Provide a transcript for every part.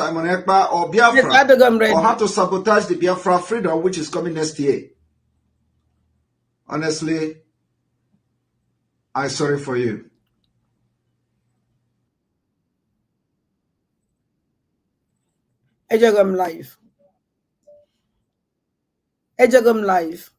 Simon Ekpa or Biafra, yes, or how to sabotage the Biafra freedom, which is coming next year. Honestly, I'm sorry for you. Ejagam live. Ejagam live.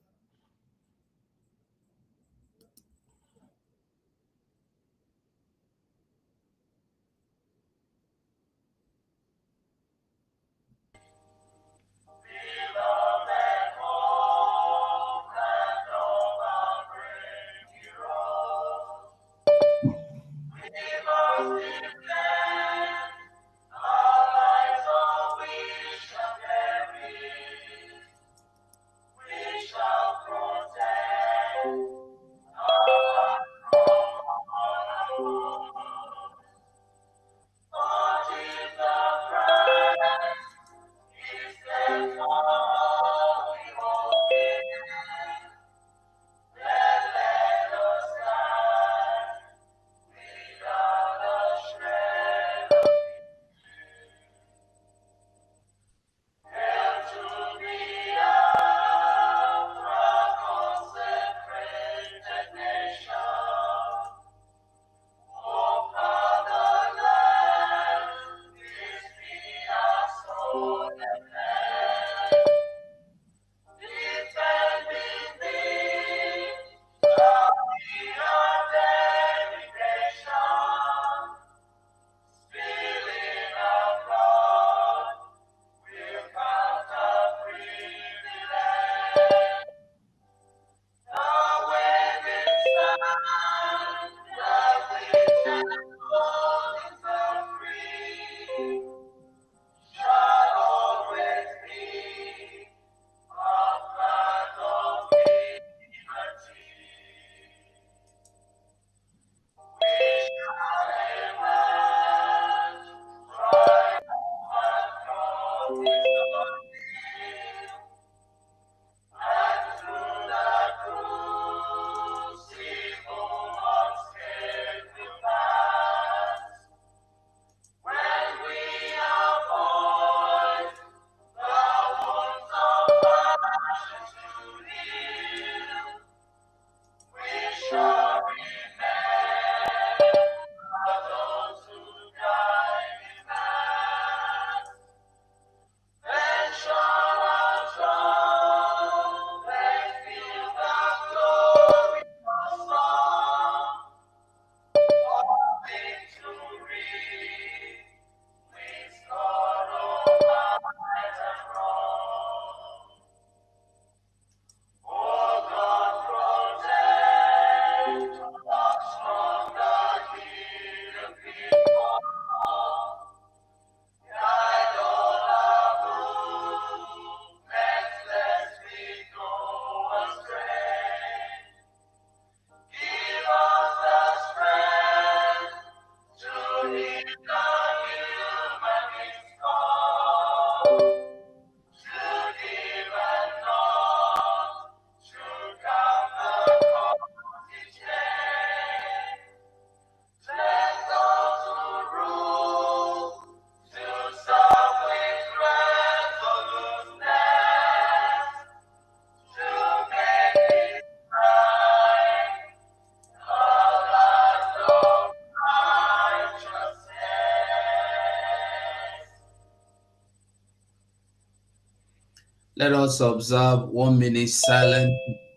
Let us observe 1 minute silence.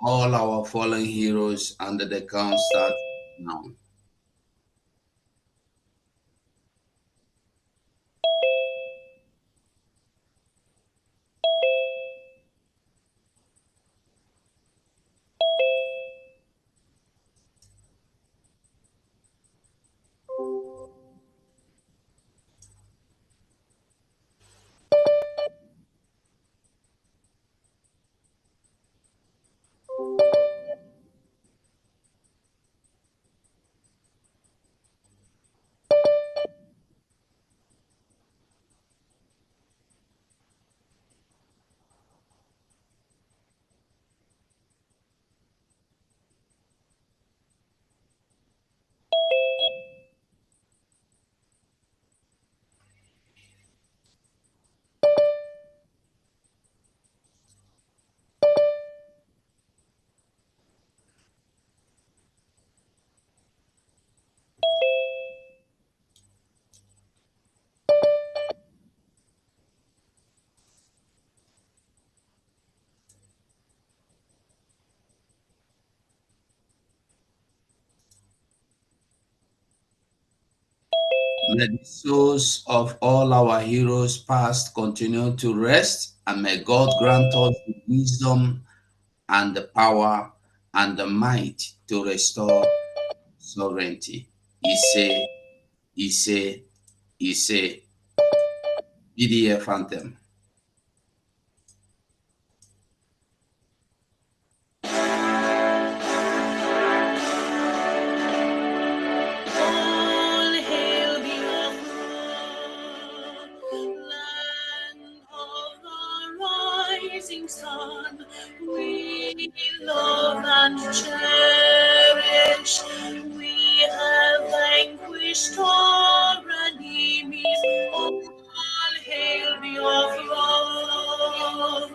All our fallen heroes, and the count starts now. May the souls of all our heroes past continue to rest, and may God grant us the wisdom and the power and the might to restore sovereignty. Ise, Ise, Ise. PDF anthem. All hail the land of the rising sun. We love and cherish. We have vanquished our enemies. All hail the throne.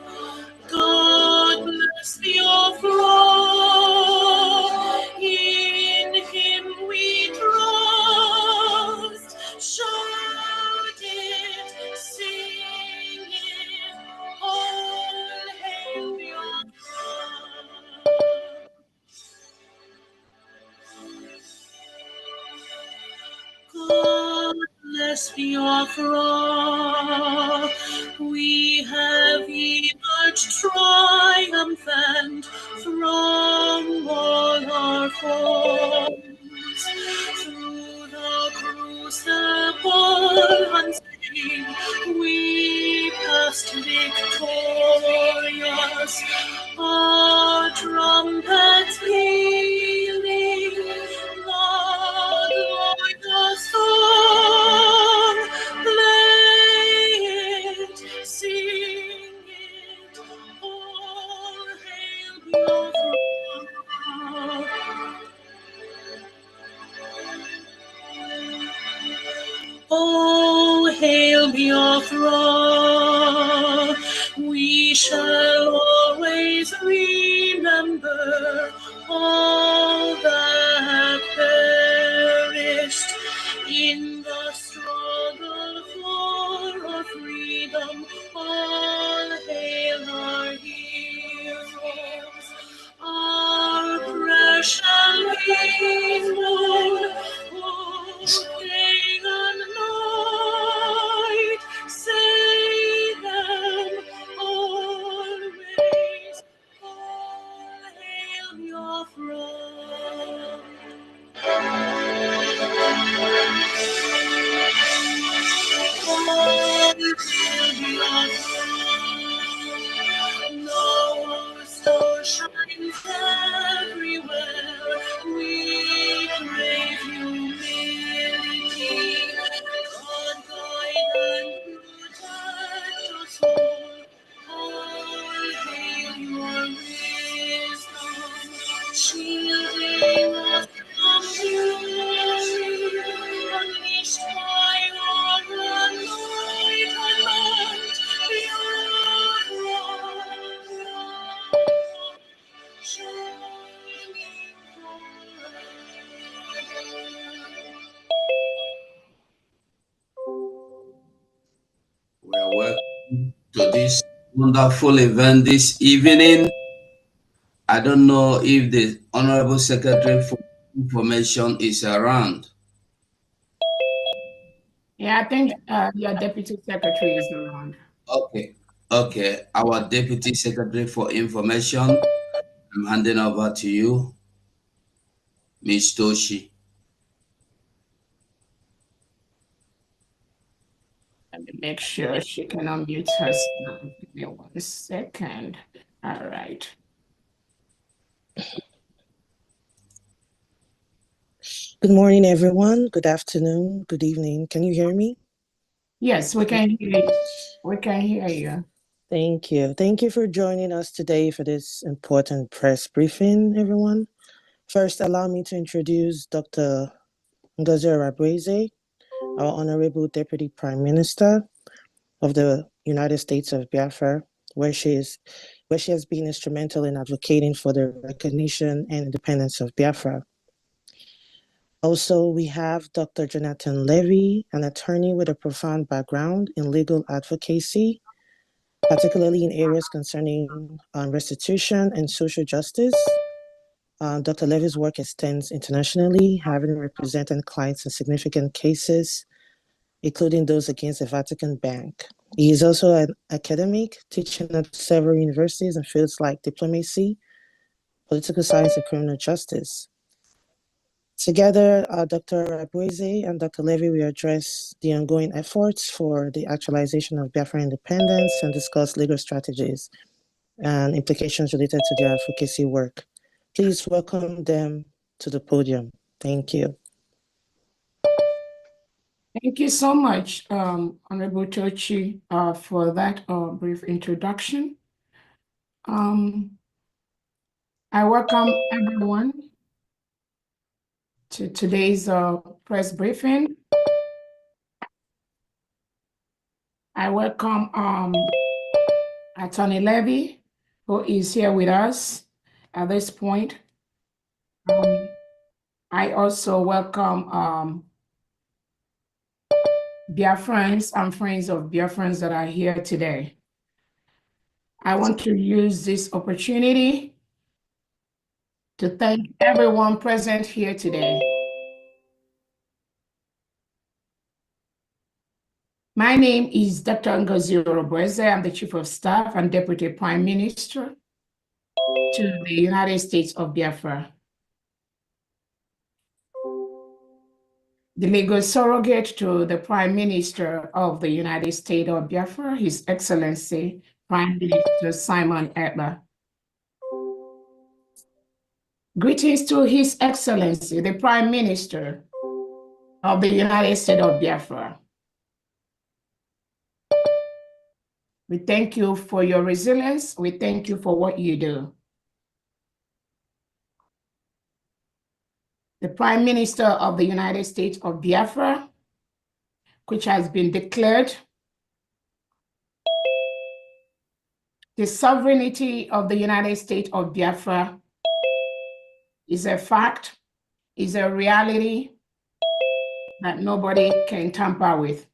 God bless the throne. In Him we trust. Shout it, sing it. All hail the God bless the throne. We have emerged triumphant from all our foes. Through the crucible unseen, we passed victorious. Our trumpets pealing, like a song, play it, sing it, all hail your throne. Oh, hail your throne. We shall always remember all that perished in the struggle for our freedom. All hail our heroes, our precious known, day and night, say them always, all hail your throne. All hail your throne. No star shines everywhere. We crave humility. God guide and protect us all. All hail your wisdom, shielding us from fury, unleashed by your enlightenment. We are welcome to this wonderful event this evening. I don't know if the Honorable Secretary for Information is around. Yeah, I think your Deputy Secretary is around. Okay. Our Deputy Secretary for Information, I'm handing over to you, Ms. Toshi. Let me make sure she can unmute herself. Give me 1 second. All right. Good morning, everyone. Good afternoon. Good evening. Can you hear me? Yes, we can hear you. We can hear you. Thank you. Thank you for joining us today for this important press briefing, everyone. First, allow me to introduce Dr. Ngozi Arabreze, our Honorable Deputy Prime Minister of the United States of Biafra, where she has been instrumental in advocating for the recognition and independence of Biafra. Also, we have Dr. Jonathan Levy, an attorney with a profound background in legal advocacy, particularly in areas concerning restitution and social justice. Dr. Levy's work extends internationally, having represented clients in significant cases including those against the Vatican Bank. He is also an academic, teaching at several universities in fields like diplomacy, political science, and criminal justice. Together, Dr. Rabweze and Dr. Levy will address the ongoing efforts for the actualization of Biafran independence and discuss legal strategies and implications related to their advocacy work. Please welcome them to the podium. Thank you. Thank you so much, Honorable Tochi, for that brief introduction. I welcome everyone to today's press briefing. I welcome Attorney Levy, who is here with us at this point. I also welcome Biafrans and friends of Biafrans that are here today. I want to use this opportunity to thank everyone present here today. My name is Dr. Ngozi Orobweze. I'm the Chief of Staff and Deputy Prime Minister to the United States of Biafra. The legal surrogate to the Prime Minister of the United States of Biafra, His Excellency Prime Minister Simon Ekpa. Greetings to His Excellency, the Prime Minister of the United States of Biafra. We thank you for your resilience. We thank you for what you do. The Prime Minister of the United States of Biafra, which has been declared the sovereignty of the United States of Biafra, is a fact, is a reality that nobody can tamper with.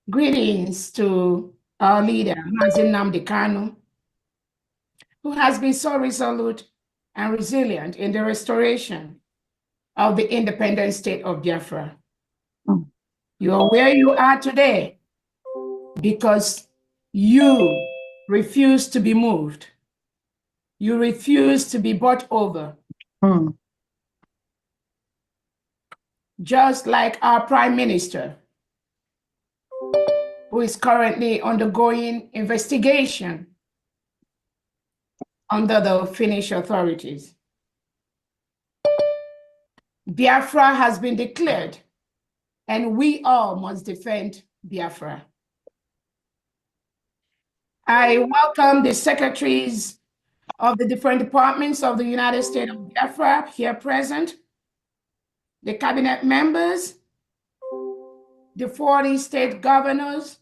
Greetings to our leader, Mazi Nnamdi Kanu, who has been so resolute and resilient in the restoration of the independent state of Biafra. You are where you are today because you refuse to be moved. You refuse to be bought over. Just like our Prime Minister, who is currently undergoing investigation under the Finnish authorities. Biafra has been declared, and we all must defend Biafra. I welcome the secretaries of the different departments of the United States of Biafra here present, the cabinet members, the 40 state governors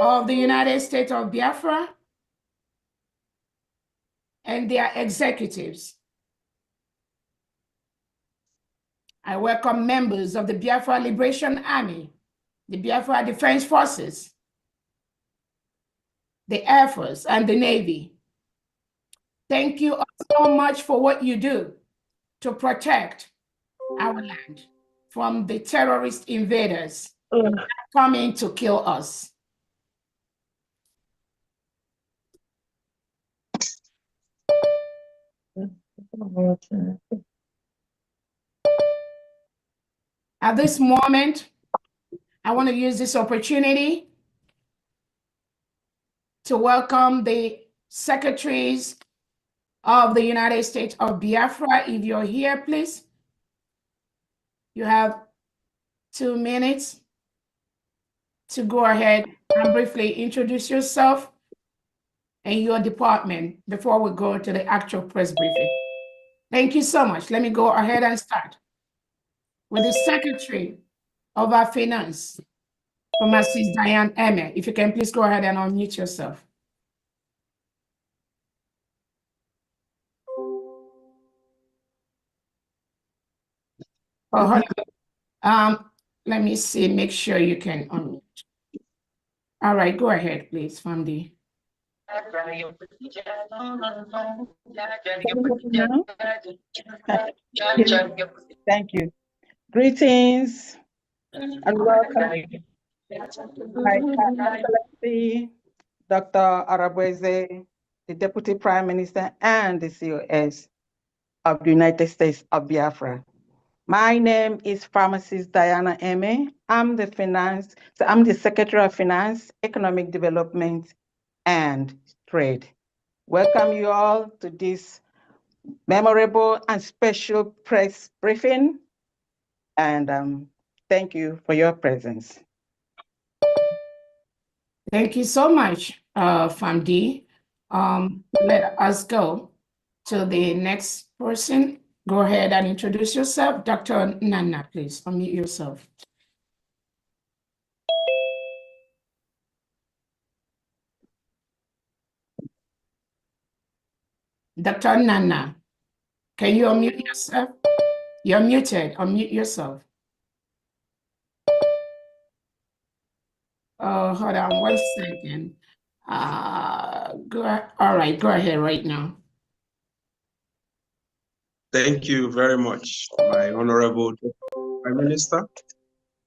of the United States of Biafra, and their executives. I welcome members of the Biafra Liberation Army, the Biafra Defense Forces, the Air Force, and the Navy. Thank you so much for what you do to protect our land from the terrorist invaders coming to kill us. At this moment, I want to use this opportunity to welcome the secretaries of the United States of Biafra. If you're here, please. You have 2 minutes to go ahead and briefly introduce yourself and your department before we go to the actual press briefing. Thank you so much. Let me go ahead and start with the Secretary of our Finance, Mrs. Diane Eme. If you can please go ahead and unmute yourself. Oh, hold on. Let me see, make sure you can unmute. All right, go ahead, please, Famdi. Thank you. Greetings and welcome, my Excellency Dr. Arabweze, the Deputy Prime Minister and the COS of the United States of Biafra. My name is Pharmacist Diana Eme. I'm the Secretary of Finance, Economic Development, and Trade. Welcome you all to this memorable and special press briefing, and thank you for your presence. Thank you so much, Famdi. Let us go to the next person. Go ahead and introduce yourself. Dr. Nana, please unmute yourself. Dr. Nana, can you unmute yourself? You're muted. Unmute yourself. Oh, hold on 1 second. All right, go ahead right now. Thank you very much, my Honorable Prime Minister,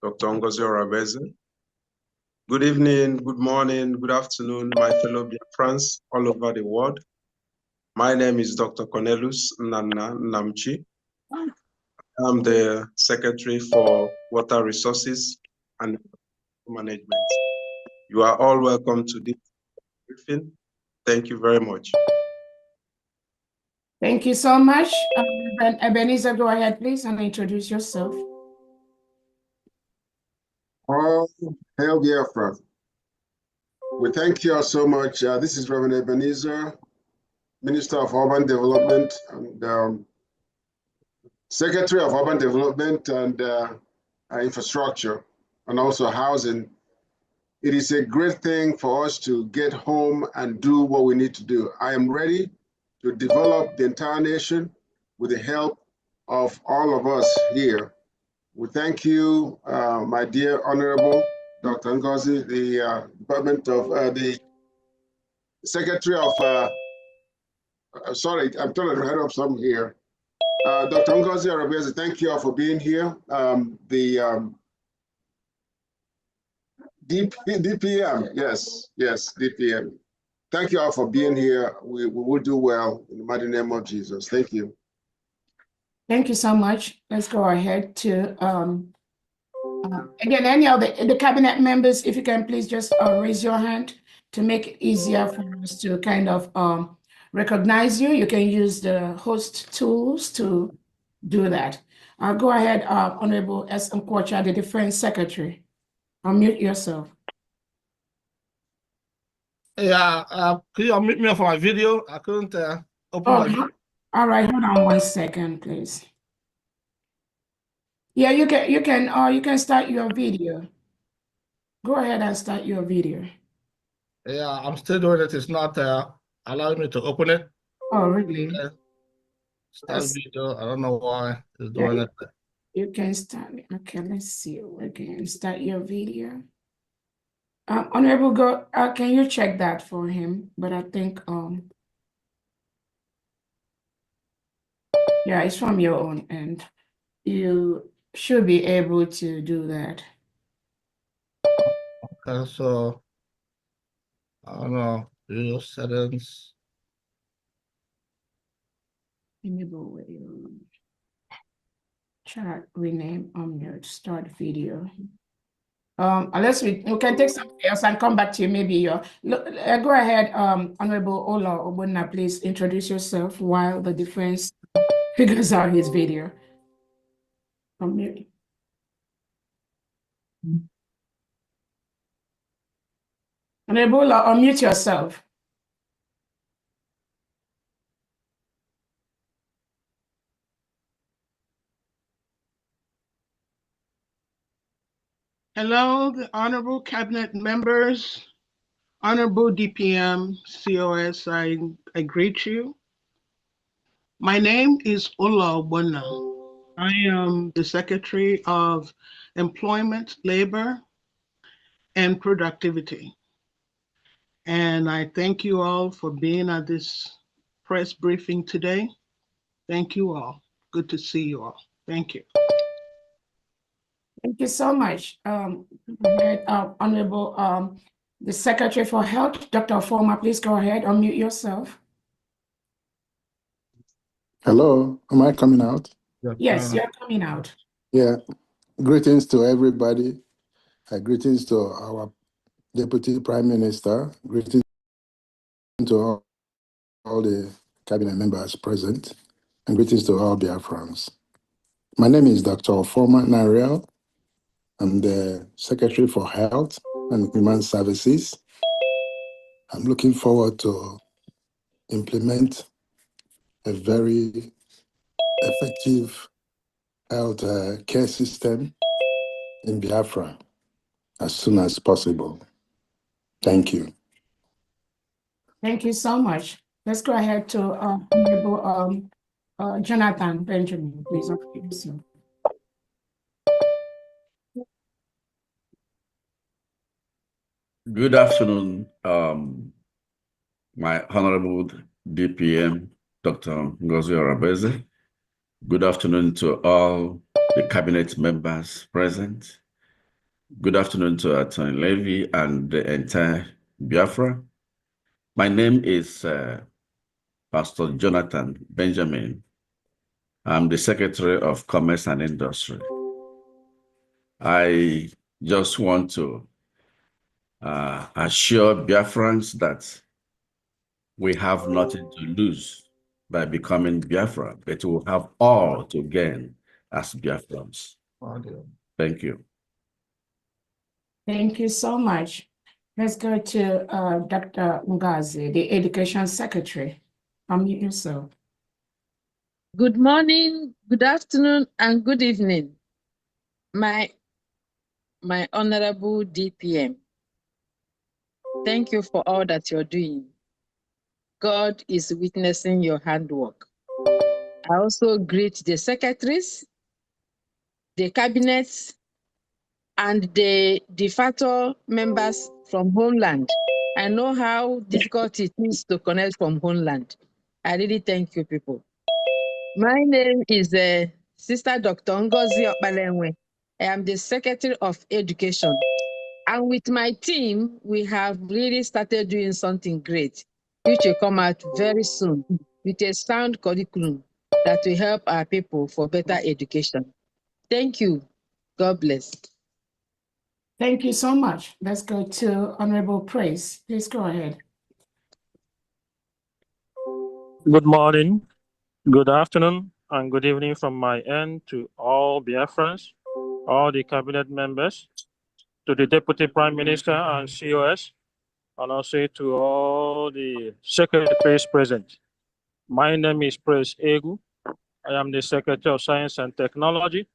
Dr. Ngozi Arabweze. Good evening, good morning, good afternoon, my fellow Biafrans all over the world. My name is Dr. Cornelius Nana Namchi. I'm the Secretary for Water Resources and Management. You are all welcome to this briefing. Thank you very much. Thank you so much. Ebenezer, go ahead, please, and introduce yourself. Hail Biafra. We thank you all so much. This is Reverend Ebenezer, Minister of Urban Development and Secretary of Urban Development and Infrastructure, and also Housing. It is a great thing for us to get home and do what we need to do. I am ready to develop the entire nation with the help of all of us here. We thank you, my dear Honorable Dr. Ngozi, the Department of the Secretary of, sorry, I'm trying to head up some here. Dr. Ngozi Arabweze, thank you all for being here. DPM, yes, DPM. Thank you all for being here. We will do well in the mighty name of Jesus. Thank you. Thank you so much. Let's go ahead to, again, any of the cabinet members, if you can please just raise your hand to make it easier for us to kind of recognize you. You can use the host tools to do that. Go ahead, Honorable S. Nkwocha, the Defense Secretary. Unmute yourself. Yeah, could you unmute me for my video? I couldn't open my video. All right, hold on 1 second, please. Yeah, you can start your video. Go ahead and start your video. Yeah, I'm still doing it. It's not allowing me to open it. Oh, really? Start video. I don't know why it's doing it. You can start. Okay, let's see. We can start your video. Honorable, go. Can you check that for him? But I think yeah, it's from your own end. You should be able to do that. Okay, so I don't know. Video settings. Enable video. Chat, rename, unmute, start video. Unless we can take something else and come back to you, maybe go ahead, Honorable Ola Obonna, please introduce yourself while the defense figures out his video. Unmute. Honorable Ola, unmute yourself. Hello, the honorable cabinet members, honorable DPM, COS, I greet you. My name is Ola Obonna. I am the Secretary of Employment, Labor, and Productivity. And I thank you all for being at this press briefing today. Thank you all. Good to see you all. Thank you. Thank you so much. Honorable the Secretary for Health, Dr. Former, please go ahead, unmute yourself. Hello, am I coming out? Yes, you're coming out. Yeah, greetings to everybody. Greetings to our Deputy Prime Minister. Greetings to all the cabinet members present. And greetings to all Biafrans. My name is Dr. Former Nariel. I'm the Secretary for Health and Human Services. I'm looking forward to implement a very effective health care system in Biafra as soon as possible. Thank you. Thank you so much. Let's go ahead to Honorable Jonathan Benjamin, please. Good afternoon, my Honorable DPM, Dr. Ngozi Arabeze. Good afternoon to all the cabinet members present. Good afternoon to Attorney Levy and the entire Biafra. My name is Pastor Jonathan Benjamin. I'm the Secretary of Commerce and Industry. I just want to assure Biafrans that we have nothing to lose by becoming Biafra, but we will have all to gain as Biafrans. Thank you. Thank you so much. Let's go to Dr. Ngozi, the Education Secretary. Unmute yourself. Good morning, good afternoon, and good evening, my Honorable DPM. Thank you for all that you're doing. God is witnessing your handwork. I also greet the secretaries, the cabinets, and the Defacto members from Homeland. I know how difficult it is to connect from Homeland. I really thank you, people. My name is Sister Dr. Ngozi Okpalenwe. I am the Secretary of Education. And with my team, we have really started doing something great, which will come out very soon with a sound curriculum that will help our people for better education. Thank you. God bless. Thank you so much. Let's go to Honorable Praise. Please go ahead. Good morning, good afternoon, and good evening from my end to all Biafrans, all the cabinet members, to the Deputy Prime Minister and COS, and also to all the secretaries present. My name is Praise Egu. I am the Secretary of Science and Technology.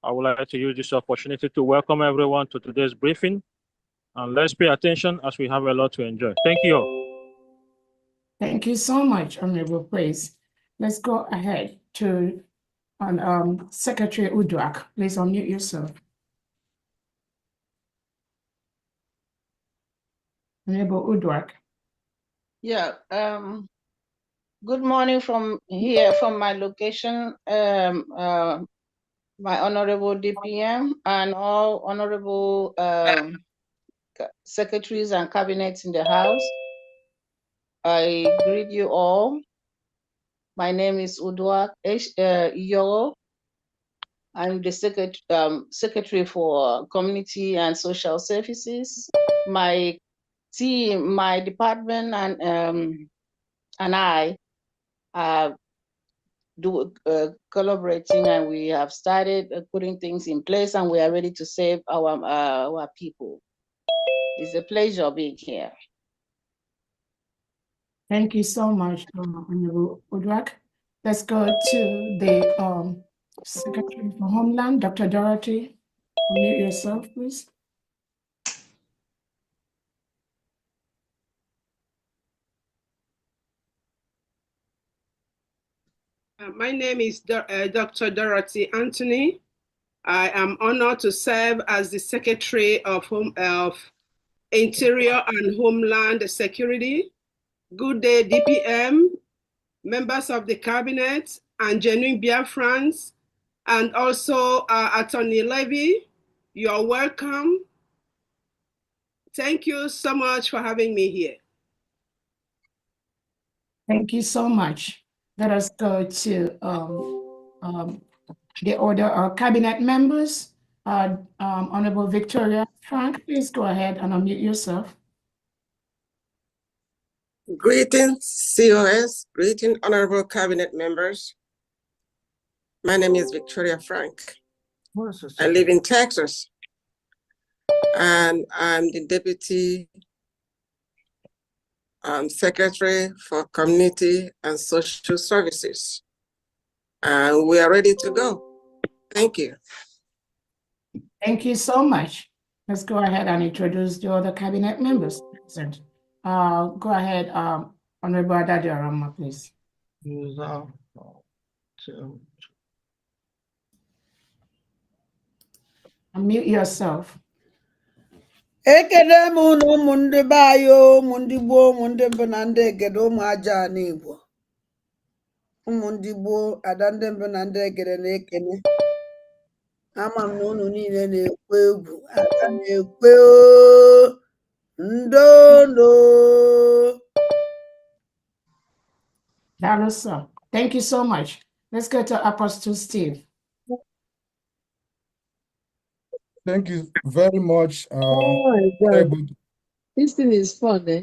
I would like to use this opportunity to welcome everyone to today's briefing. And let's pay attention as we have a lot to enjoy. Thank you all. Thank you so much, Honorable Praise. Let's go ahead to Secretary Uduak. Please unmute yourself. Honorable Uduak. Yeah. Good morning from here, from my location, my Honorable DPM and all Honorable secretaries and cabinets in the House. I greet you all. My name is Uduak Yoro. I'm the Secretary for Community and Social Services. My team, my department, and I are collaborating, and we have started putting things in place, and we are ready to save our people. It's a pleasure being here. Thank you so much, Honorable Uduak. Let's go to the Secretary for Homeland, Dr. Dorothy. Unmute yourself, please. My name is Dr. Dorothy Anthony. I am honored to serve as the Secretary of Interior and Homeland Security. Good day, DPM, members of the cabinet, and genuine Biafrans, and also Attorney Levy. You're welcome. Thank you so much for having me here. Thank you so much. Let us go to the other cabinet members. Honorable Victoria Frank, please go ahead and unmute yourself. Greetings, COS. Greetings, honorable cabinet members. My name is Victoria Frank. I live in Texas, and I'm the Deputy Secretary for Community and Social Services. And we are ready to go. Thank you. Thank you so much. Let's go ahead and introduce the other cabinet members present. Go ahead, Honorable Adadio Arama, please. Unmute yourself. Ekele m unu ụmụ ndị be anyị ụmụ ndị gboo ụmụ ndị mbụ na ndị egede ụmụ aja n'Igbo ụmụ ndị gboo ada ndị mbụ na ndị egede na-ekene ama m na unu niile na-ekwe egwu aga na-ekwe ndono. That is so. Thank you so much. Let's go to Apostle Steve. Thank you very much. Oh my God. This thing is fun, eh?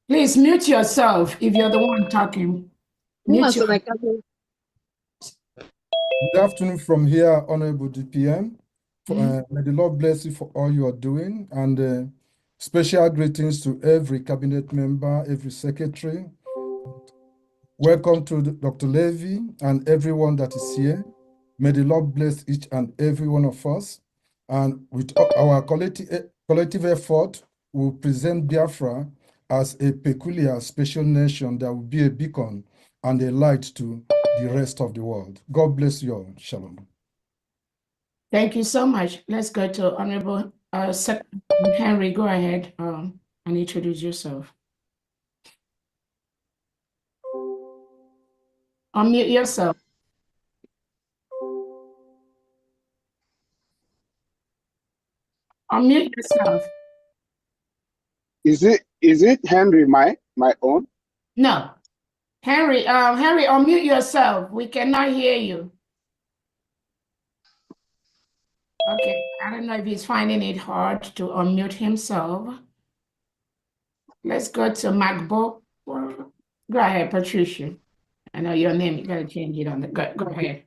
Please mute yourself if you're the one talking. Mute your... Good afternoon from here, Honorable DPM. May the Lord bless you for all you are doing, and special greetings to every cabinet member, every secretary. Welcome to Dr. Levy and everyone that is here. May the Lord bless each and every one of us. And with our collective effort, we'll present Biafra as a peculiar special nation that will be a beacon and a light to the rest of the world. God bless you all. Shalom. Thank you so much. Let's go to Honorable Secretary Henry. Go ahead and introduce yourself. Unmute yourself. Unmute yourself. Is it Henry my own? No. Henry, unmute yourself. We cannot hear you. Okay, I don't know if he's finding it hard to unmute himself. Let's go to MacBook. Go ahead, Patricia. I know your name, you gotta change it on the, go ahead.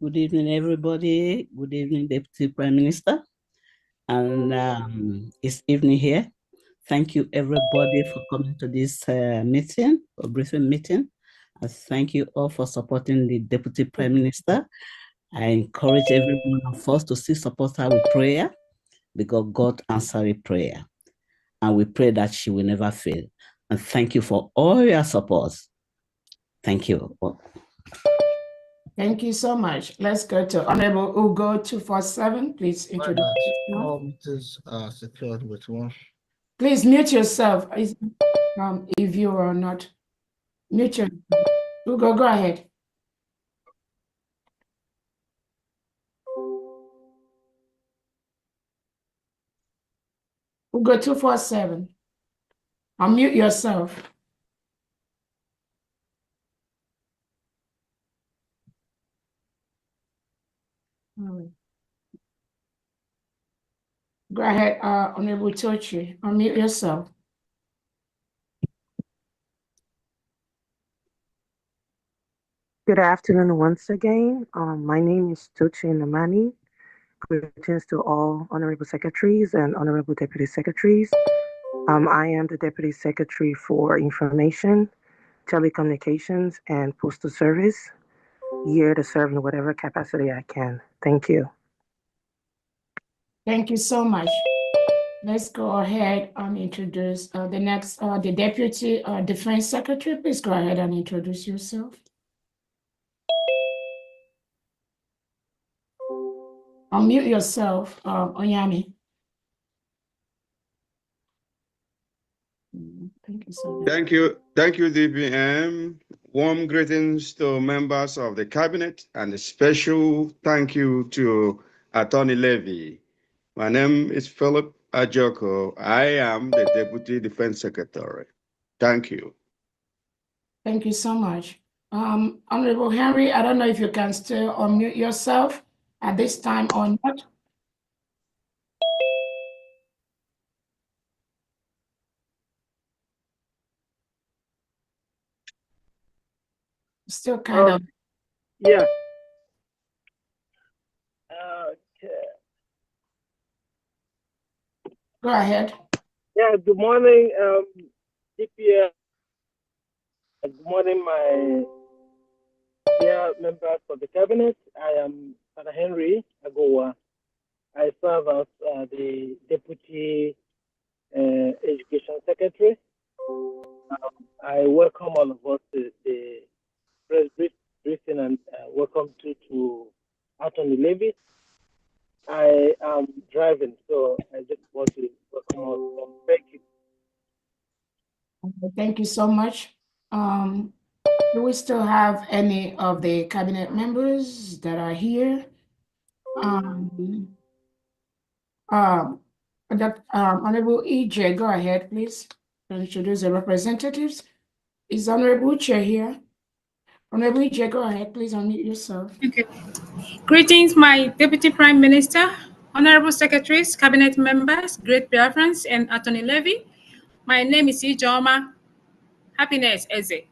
Good evening, everybody. Good evening, Deputy Prime Minister. And it's evening here. Thank you, everybody, for coming to this meeting, or briefing meeting. And thank you all for supporting the Deputy Prime Minister. I encourage every one of us to still support her with prayer, because God answered prayer. And we pray that she will never fail. And thank you for all your support. Thank you. Thank you so much. Let's go to Honorable Ugo 247. Please introduce yourself. All meetings are secured with one. Please mute yourself. If you are not, mute yourself. Ugo, go ahead. Ugo 247. Unmute yourself. Go ahead, Honorable Tochi. Unmute yourself. Good afternoon once again. My name is Tochi Namani. Greetings to all honorable secretaries and honorable deputy secretaries. I am the Deputy Secretary for Information, Telecommunications, and Postal Service, here to serve in whatever capacity I can. Thank you. Thank you so much. Let's go ahead and introduce the next, the Deputy Defense Secretary. Please go ahead and introduce yourself. Unmute yourself, Onyami. you so much. Thank you, DPM. Warm greetings to members of the cabinet and a special thank you to Attorney Levy. My name is Philip Ajoko. I am the Deputy Defense Secretary. Thank you. Thank you so much. Honorable Henry, I don't know if you can still unmute yourself at this time or not. Still kind of. Yeah. Okay. Go ahead. Yeah, good morning, DPM. Good morning, my dear members of the cabinet. I am Father Henry Agowa. I serve as the Deputy Education Secretary. I welcome all of us to the press briefing and welcome to Attorney Levy. I am driving, so I just want to welcome all. Thank you. Thank you so much. Do we still have any of the cabinet members that are here? Honorable EJ, go ahead, please. Introduce the representatives. Is Honorable Chair here? Honorable EJ, go ahead, please unmute yourself. Okay. Greetings, my Deputy Prime Minister, Honorable Secretaries, Cabinet members, Great Biafrans, and Attorney Levy. My name is Ijoma Happiness Eze.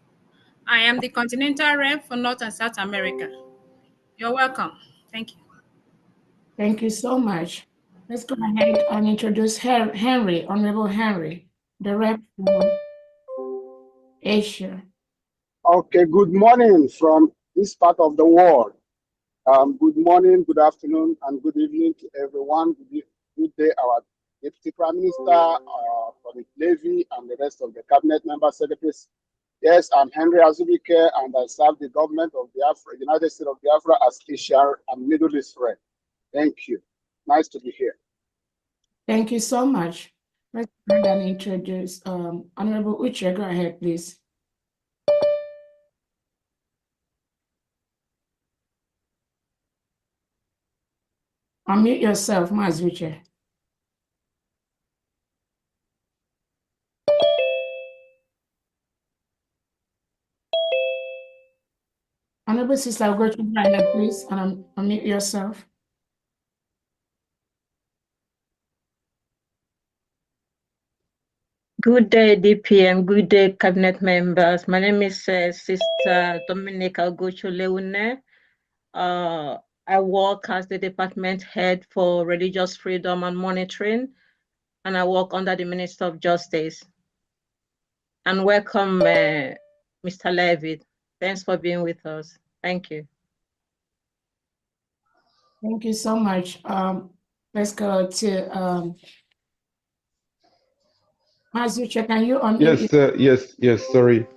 I am the Continental Rep for North and South America. You're welcome. Thank you. Thank you so much. Let's go ahead and introduce Henry, Honorable Henry, the Rep for Asia. Okay, good morning from this part of the world. Good morning, good afternoon, and good evening to everyone. Good day, our Deputy Prime Minister, for the Levy, and the rest of the cabinet member secretaries. Yes, I'm Henry Azubike, and I serve the government of Biafra, United States of Biafra, as Asia and Middle East rep. Thank you. Nice to be here. Thank you so much. Let's go ahead and introduce Honorable Uche. Go ahead, please. Unmute yourself, Maz Uche. Honorable Sister, go to my head, please, and unmute yourself. Good day, DPM. Good day, cabinet members. My name is Sister Dominica Gocho-Leune. I work as the department head for religious freedom and monitoring, and I work under the Minister of Justice. And welcome, Mr. Levy. Thanks for being with us. Thank you. Thank you so much. Let's go to Mazucha, can you unmute? Yes, sorry.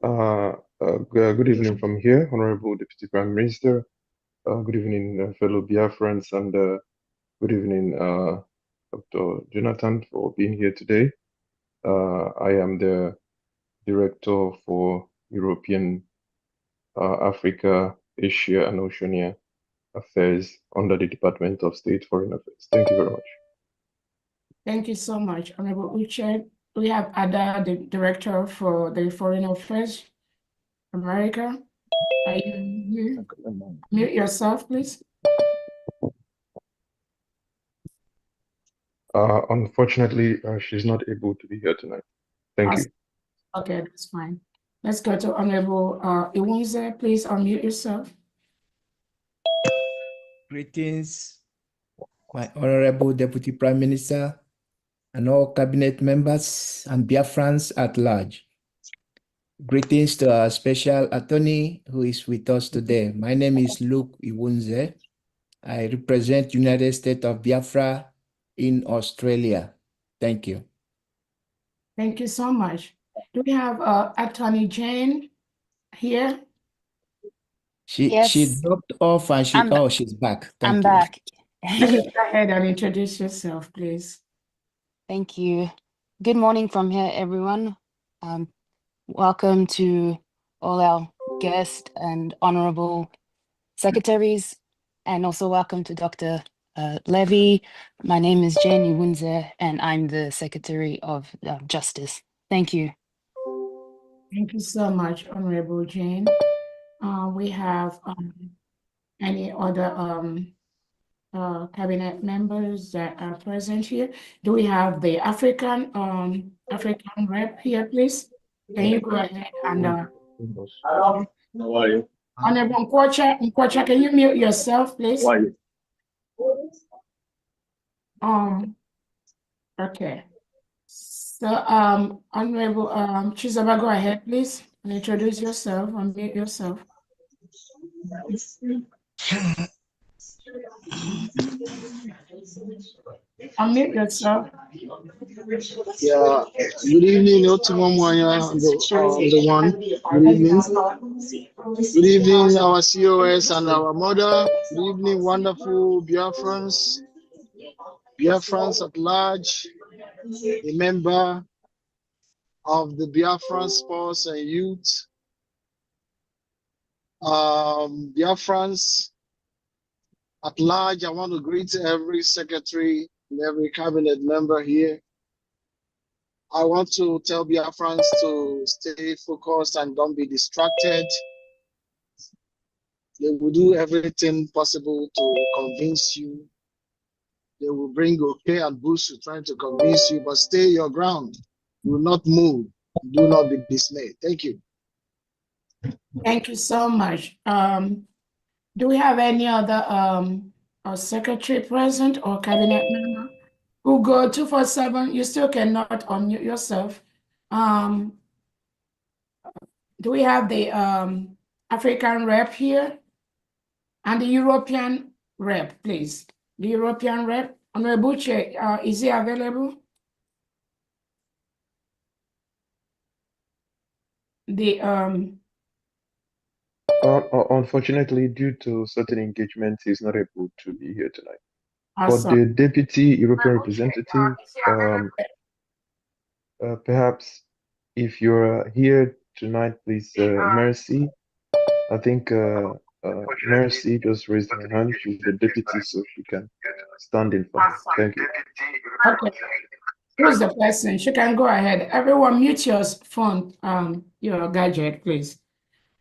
Good evening from here, Honorable Deputy Prime Minister. Good evening, fellow Biafrans, and good evening, Dr. Jonathan, for being here today. I am the Director for European, Africa, Asia, and Oceania Affairs under the Department of State Foreign Affairs. Thank you very much. Thank you so much, Honorable Uche. We have Ada, the Director for the Foreign Affairs, America. Are you here? Mute yourself, please. Unfortunately, she's not able to be here tonight. Thank you. Okay, that's fine. Let's go to Honorable Iwunze. Please unmute yourself. Greetings, my Honorable Deputy Prime Minister, and all cabinet members and Biafrans at large. Greetings to our special attorney who is with us today. My name is Luke Iwunze. I represent United States of Biafra in Australia. Thank you. Thank you so much. Do we have Attorney Jane here? She dropped off and she's back. Thank I'm you. back. Go ahead and introduce yourself, please. Thank you. Good morning from here, everyone. Welcome to all our guests and honorable secretaries, and also welcome to Dr. Levy. My name is Jane Iwunze, and I'm the Secretary of Justice. Thank you. Thank you so much, Honorable Jane. We have any other cabinet members that are present here? Do we have the African rep here, please? Can you go ahead and How are you? Honorable Nkwocha, can you mute yourself, please? How are you? Okay. So Honorable Chizaba, go ahead, please, and introduce yourself, unmute yourself. Unmute yourself. Yeah, good evening, Otumamwanya, the one. Good evening. Good evening, our COS and our mother. Good evening, wonderful Biafrans at large, a member of the Biafran Sports and Youth. Biafrans at large, I want to greet every secretary and every cabinet member here. I want to tell Biafrans to stay focused and don't be distracted. They will do everything possible to convince you. They will bring okay and bullshit trying to convince you, but stay your ground. Do not move. Do not be dismayed. Thank you. Thank you so much. Do we have any other secretary present or cabinet member who go 247? You still cannot unmute yourself. Do we have the African rep here and the European rep, please? The European rep, Honorable Buche, is he available? The Unfortunately, due to certain engagements, he's not able to be here tonight. awesome. But the deputy European representative, perhaps if you're here tonight, please, Mercy. I think Mercy just raised her hand. She's the deputy, so she can stand in for her. Thank you. Okay. Who's the person? She can go ahead. Everyone mute your phone, your gadget, please.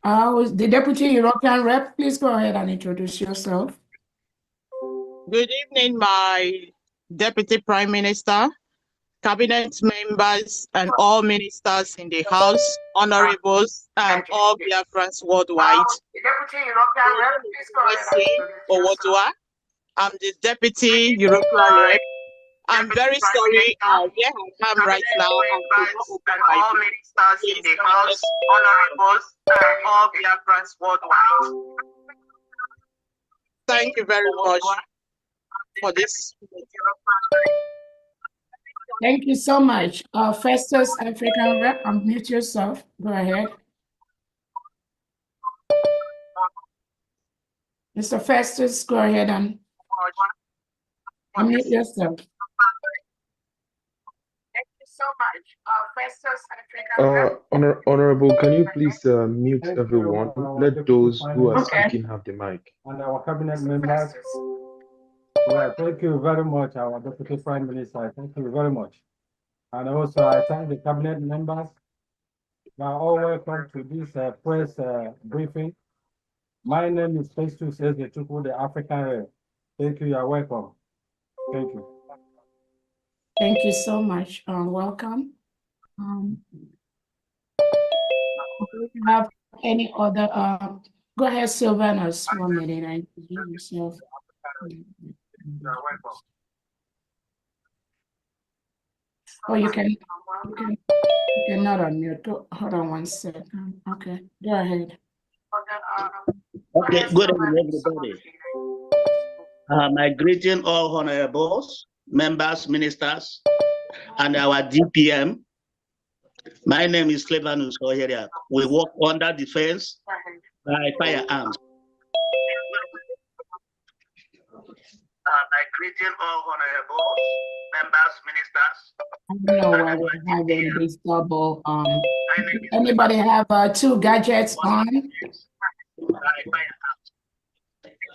The Deputy European Rep, please go ahead and introduce yourself. Good evening, my Deputy Prime Minister, cabinet members, and all ministers in the House, honorables, and all Biafrans worldwide. The Deputy European Rep, please go ahead. I'm the Deputy European Rep. I'm very sorry where I am right now. And all ministers in the House, honorables, and all Biafrans worldwide. Thank you very much for this. Thank you so much. Festus African Rep, unmute yourself. Go ahead. Mr. Festus, go ahead and unmute yourself. Thank you so much. Festus African Rep. Honorable, can you please mute everyone? Let those who are speaking have the mic. And our cabinet members. Yeah, thank you very much, our Deputy Prime Minister. Thank you very much. And also, I thank the cabinet members. You are all welcome to this press briefing. My name is Festus Ezetuku, the African Rep. Thank you. You are welcome. Thank you. Thank you so much. Welcome. Do you have any other? Go ahead, Sylvanus. 1 minute. I introduce yourself. Oh, you cannot unmute. Hold on 1 second. Okay, go ahead. Okay, good evening, everybody. My greeting all honorables, members, ministers, and our DPM. My name is Levanus Oheria. We work under defense by firearms. I greeting all honorable members, ministers. I don't know why we're having this double. Anybody have two gadgets on?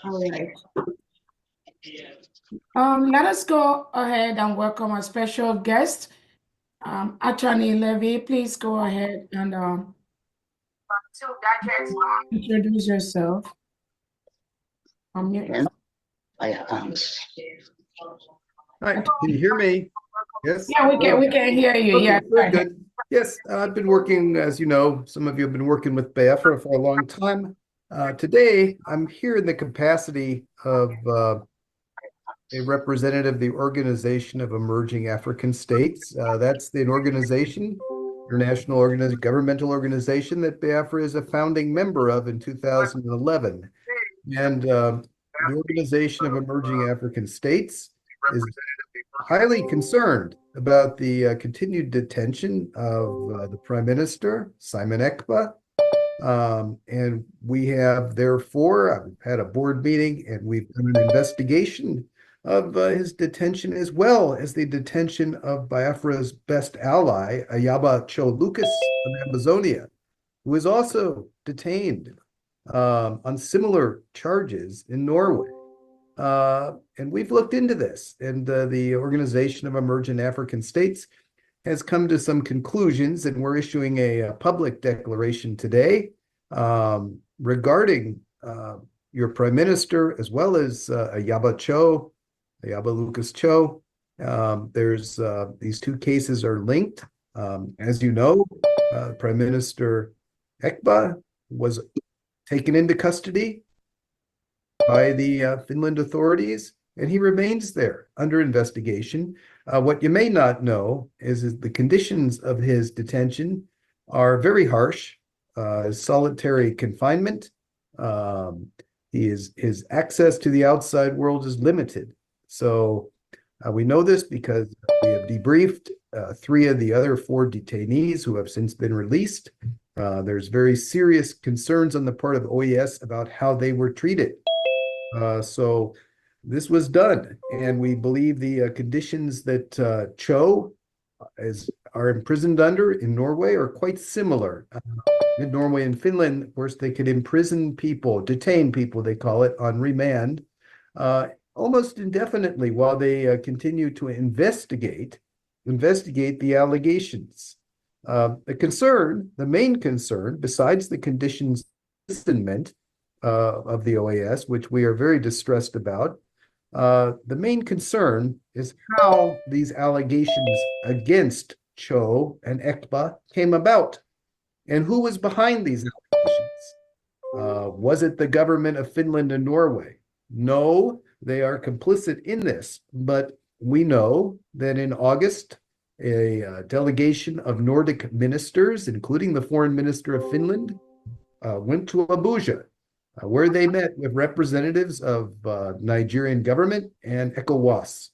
All right. Let us go ahead and welcome our special guest, Attorney Levy. Please go ahead and introduce yourself. Hi, can you hear me? Yes. Yeah, we can hear you. Okay, Yeah, very good. Yes, I've been working, as you know, some of you have been working with Biafra for a long time. Today, I'm here in the capacity of a representative of the Organization of Emerging African States. That's an organization, international governmental organization that Biafra is a founding member of in 2011. And the Organization of Emerging African States is highly concerned about the continued detention of the Prime Minister, Simon Ekpa. And we have therefore had a board meeting and we've done an investigation of his detention, as well as the detention of Biafra's best ally, Ayaba Cho Lucas of Amazonia, who is also detained on similar charges in Norway. And we've looked into this, and the Organization of Emerging African States has come to some conclusions, and we're issuing a public declaration today regarding your Prime Minister, as well as Ayaba Lucas Cho. There's these two cases are linked. As you know, Prime Minister Ekpa was taken into custody by the Finland authorities, and he remains there under investigation. What you may not know is the conditions of his detention are very harsh. Solitary confinement. His access to the outside world is limited. So we know this because we have debriefed 3 of the other 4 detainees who have since been released. There's very serious concerns on the part of OES about how they were treated. So this was done, and we believe the conditions that Cho are imprisoned under in Norway are quite similar. In Norway and Finland, of course, they could imprison people, detain people, they call it, on remand, almost indefinitely while they continue to investigate the allegations. The main concern, besides the conditions of imprisonment of the OAS, which we are very distressed about, the main concern is how these allegations against Cho and Ekpa came about, and who was behind these allegations. Was it the government of Finland and Norway? No, they are complicit in this, but we know that in August, a delegation of Nordic ministers, including the foreign minister of Finland, went to Abuja, where they met with representatives of Nigerian government and ECOWAS.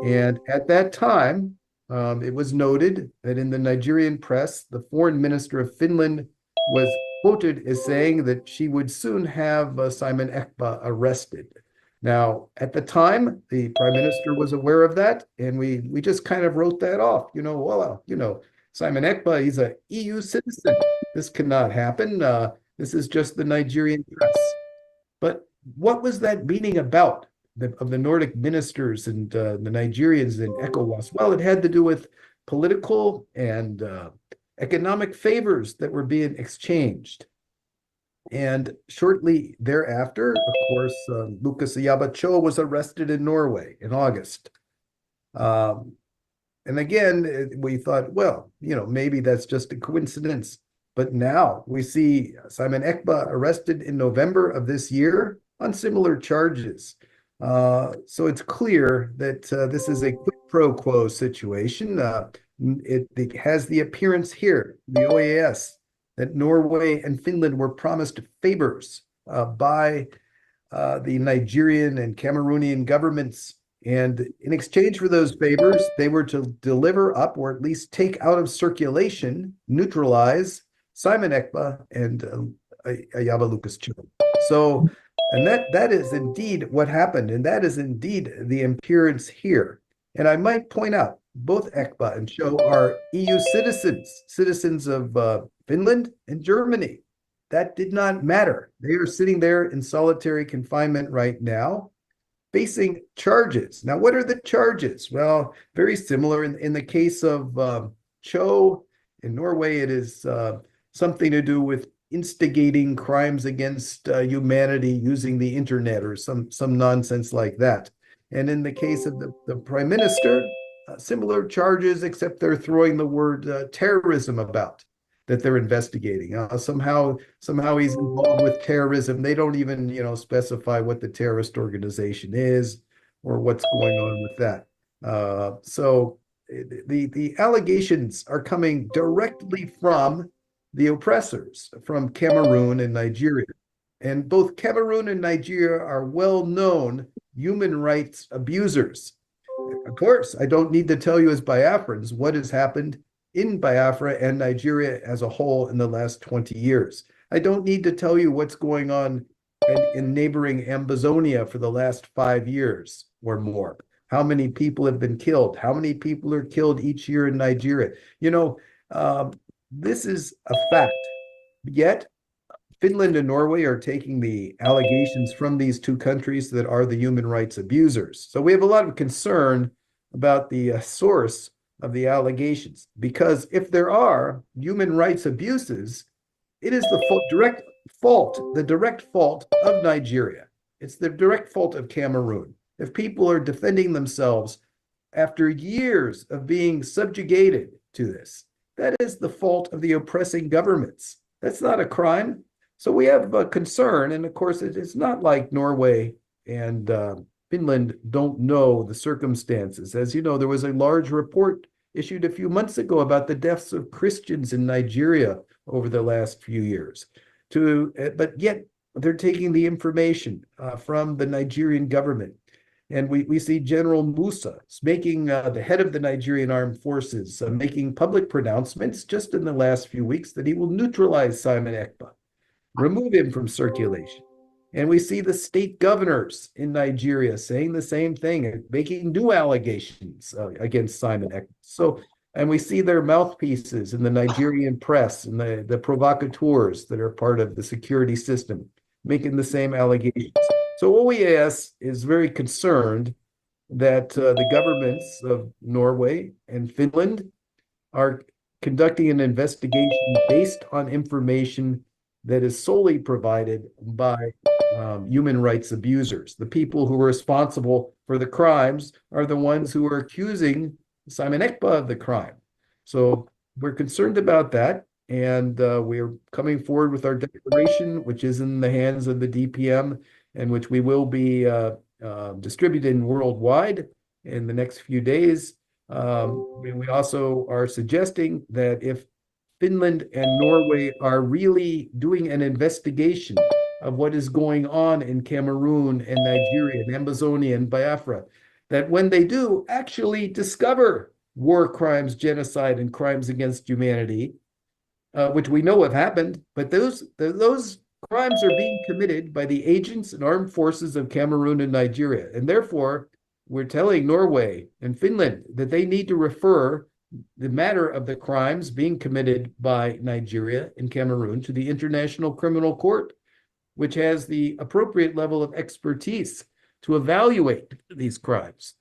And at that time, it was noted that in the Nigerian press, the foreign minister of Finland was quoted as saying that she would soon have Simon Ekpa arrested. Now, at the time, the prime minister was aware of that, and we just kind of wrote that off. Simon Ekpa, he's an EU citizen. This cannot happen. This is just the Nigerian press. But what was that meeting about of the Nordic ministers and the Nigerians in ECOWAS? Well, it had to do with political and economic favors that were being exchanged. And shortly thereafter, of course, Lucas Ayaba Cho was arrested in Norway in August. And again, we thought, well, maybe that's just a coincidence. But now we see Simon Ekpa arrested in November of this year on similar charges. So it's clear that this is a quid pro quo situation. It has the appearance here, the OAS, that Norway and Finland were promised favors by the Nigerian and Cameroonian governments. And in exchange for those favors, they were to deliver up, or at least take out of circulation, neutralize Simon Ekpa and Ayaba Lucas Cho. So And that is indeed what happened, and that is indeed the appearance here. And I might point out, both ECBA and Cho are EU citizens of Finland and Germany. That did not matter. They are sitting there in solitary confinement right now, facing charges. Now, what are the charges? Well, very similar in the case of Cho. In Norway, it is something to do with instigating crimes against humanity using the internet or some nonsense like that. And in the case of the prime minister, similar charges, except they're throwing the word terrorism about, that they're investigating. Somehow he's involved with terrorism. They don't even, specify what the terrorist organization is or what's going on with that. So the allegations are coming directly from the oppressors, from Cameroon and Nigeria. And both Cameroon and Nigeria are well-known human rights abusers. Of course, I don't need to tell you as Biafrans what has happened in Biafra and Nigeria as a whole in the last 20 years. I don't need to tell you what's going on in neighboring Ambazonia for the last 5 years or more. How many people have been killed? How many people are killed each year in Nigeria? This is a fact. Yet, Finland and Norway are taking the allegations from these two countries that are the human rights abusers. So we have a lot of concern about the source of the allegations, because if there are human rights abuses, it is the direct fault of Nigeria. It's the direct fault of Cameroon. If people are defending themselves after years of being subjugated to this, that is the fault of the oppressing governments. That's not a crime. So we have a concern. And of course, it's not like Norway and Finland don't know the circumstances. As you know, there was a large report issued a few months ago about the deaths of Christians in Nigeria over the last few years. But yet they're taking the information from the Nigerian government. And we see General Musa making the head of the Nigerian armed forces, making public pronouncements just in the last few weeks that he will neutralize Simon Ekpa, remove him from circulation. And we see the state governors in Nigeria saying the same thing, making new allegations against Simon Ekpa. So, and we see their mouthpieces in the Nigerian press and the provocateurs that are part of the security system making the same allegations. So OES is very concerned that the governments of Norway and Finland are conducting an investigation based on information that is solely provided by human rights abusers. The people who are responsible for the crimes are the ones who are accusing Simon Ekpa of the crime. So we're concerned about that. And we're coming forward with our declaration, which is in the hands of the DPM, and which we will be distributing worldwide in the next few days. We also are suggesting that if Finland and Norway are really doing an investigation of what is going on in Cameroon and Nigeria and Ambazonia and Biafra, that when they do actually discover war crimes, genocide, and crimes against humanity, which we know have happened, but those crimes are being committed by the agents and armed forces of Cameroon and Nigeria. And therefore, we're telling Norway and Finland that they need to refer the matter of the crimes being committed by Nigeria and Cameroon to the International Criminal Court, which has the appropriate level of expertise to evaluate these crimes.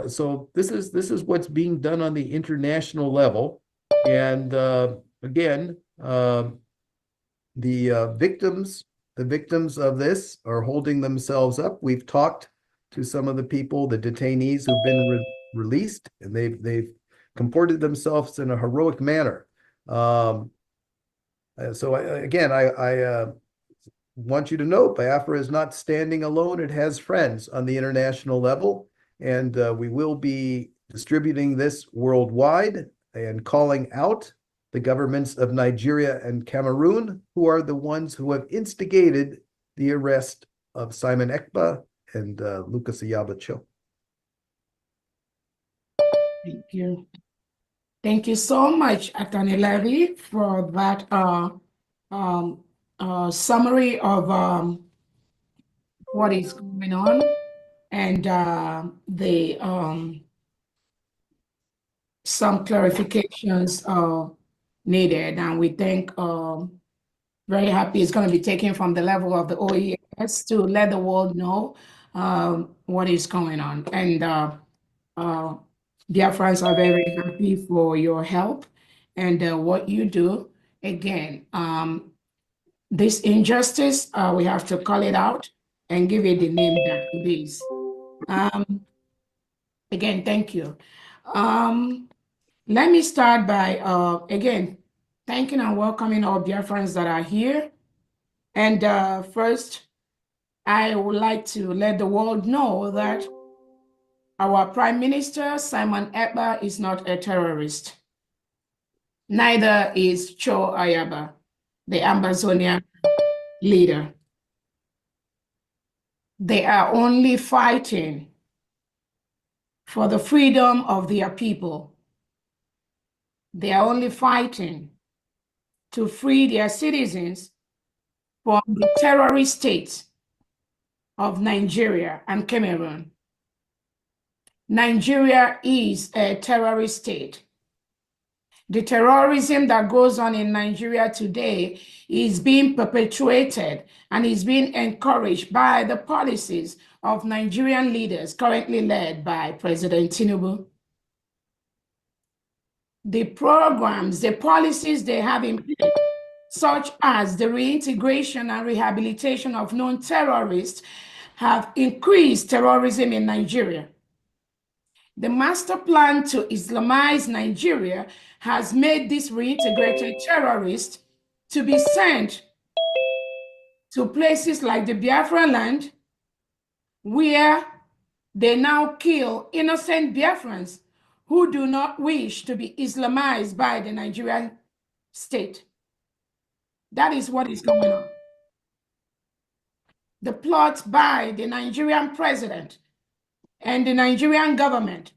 So this is what's being done on the international level. And again, the victims of this are holding themselves up. We've talked to some of the people, the detainees who've been released, and they've comported themselves in a heroic manner. So I want you to know, Biafra is not standing alone. It has friends on the international level, and we will be distributing this worldwide and calling out the governments of Nigeria and Cameroon, who are the ones who have instigated the arrest of Simon Ekpa and Lucas Ayabacho. Thank you. Thank you so much, Attorney Levy, for that summary of what is going on and some clarifications are needed. And we think very happy it's going to be taken from the level of the OES to let the world know what is going on. And Biafrans are very happy for your help and what you do. Again, this injustice, we have to call it out and give it the name that it is. Again, thank you. Let me start by, again, thanking and welcoming all Biafrans that are here. And first, I would like to let the world know that our Prime Minister, Simon Ekpa, is not a terrorist. Neither is Cho Ayaba, the Ambazonian leader. They are only fighting for the freedom of their people. They are only fighting to free their citizens from the terrorist states of Nigeria and Cameroon. Nigeria is a terrorist state. The terrorism that goes on in Nigeria today is being perpetuated and is being encouraged by the policies of Nigerian leaders currently led by President Tinubu. The programs, the policies they have in place, such as the reintegration and rehabilitation of known terrorists, have increased terrorism in Nigeria. The master plan to Islamize Nigeria has made these reintegrated terrorists to be sent to places like the Biafra land, where they now kill innocent Biafrans who do not wish to be Islamized by the Nigerian state. That is what is going on. The plot by the Nigerian president and the Nigerian government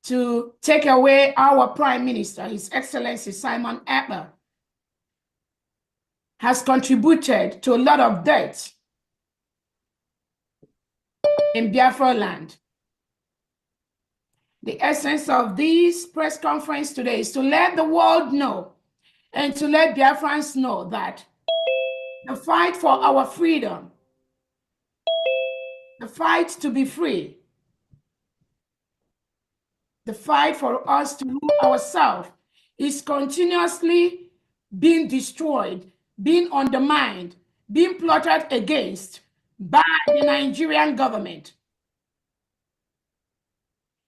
to take away our Prime Minister, His Excellency Simon Ekpa, has contributed to a lot of deaths in Biafra land. The essence of this press conference today is to let the world know and to let Biafrans know that the fight for our freedom, the fight to be free, the fight for us to rule ourselves is continuously being destroyed, being undermined, being plotted against by the Nigerian government,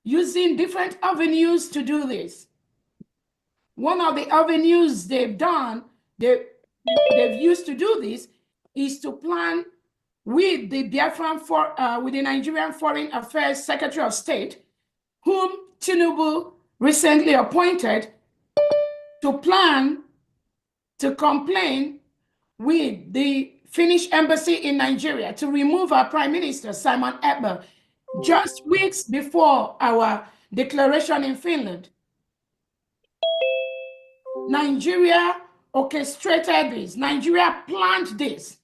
using different avenues to do this. One of the avenues they've used to do this is to plan with the with the Nigerian Foreign Affairs Secretary of State, whom Tinubu recently appointed, to plan to complain with the Finnish embassy in Nigeria to remove our Prime Minister, Simon Ekpa, just weeks before our declaration in Finland. Nigeria orchestrated this. Nigeria planned this.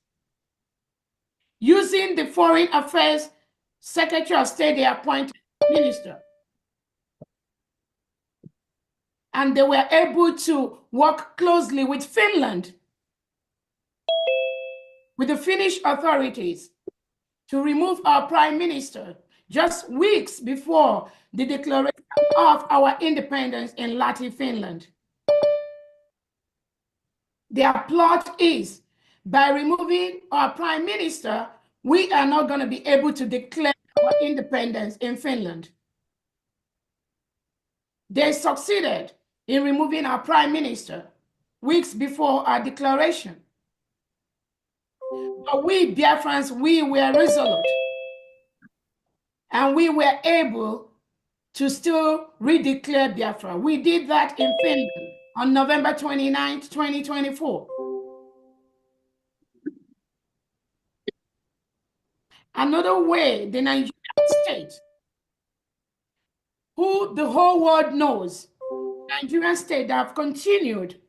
Using the Foreign Affairs Secretary of State, the appointed minister. And they were able to work closely with Finland, with the Finnish authorities, to remove our Prime Minister just weeks before the declaration of our independence in Lahti, Finland. Their plot is, by removing our Prime Minister, we are not going to be able to declare our independence in Finland. They succeeded in removing our Prime Minister weeks before our declaration. But we Biafrans, we were resolute. And we were able to still redeclare Biafra. We did that in Finland on November 29th, 2024. Another way, the Nigerian state, who the whole world knows, Nigerian state that have continued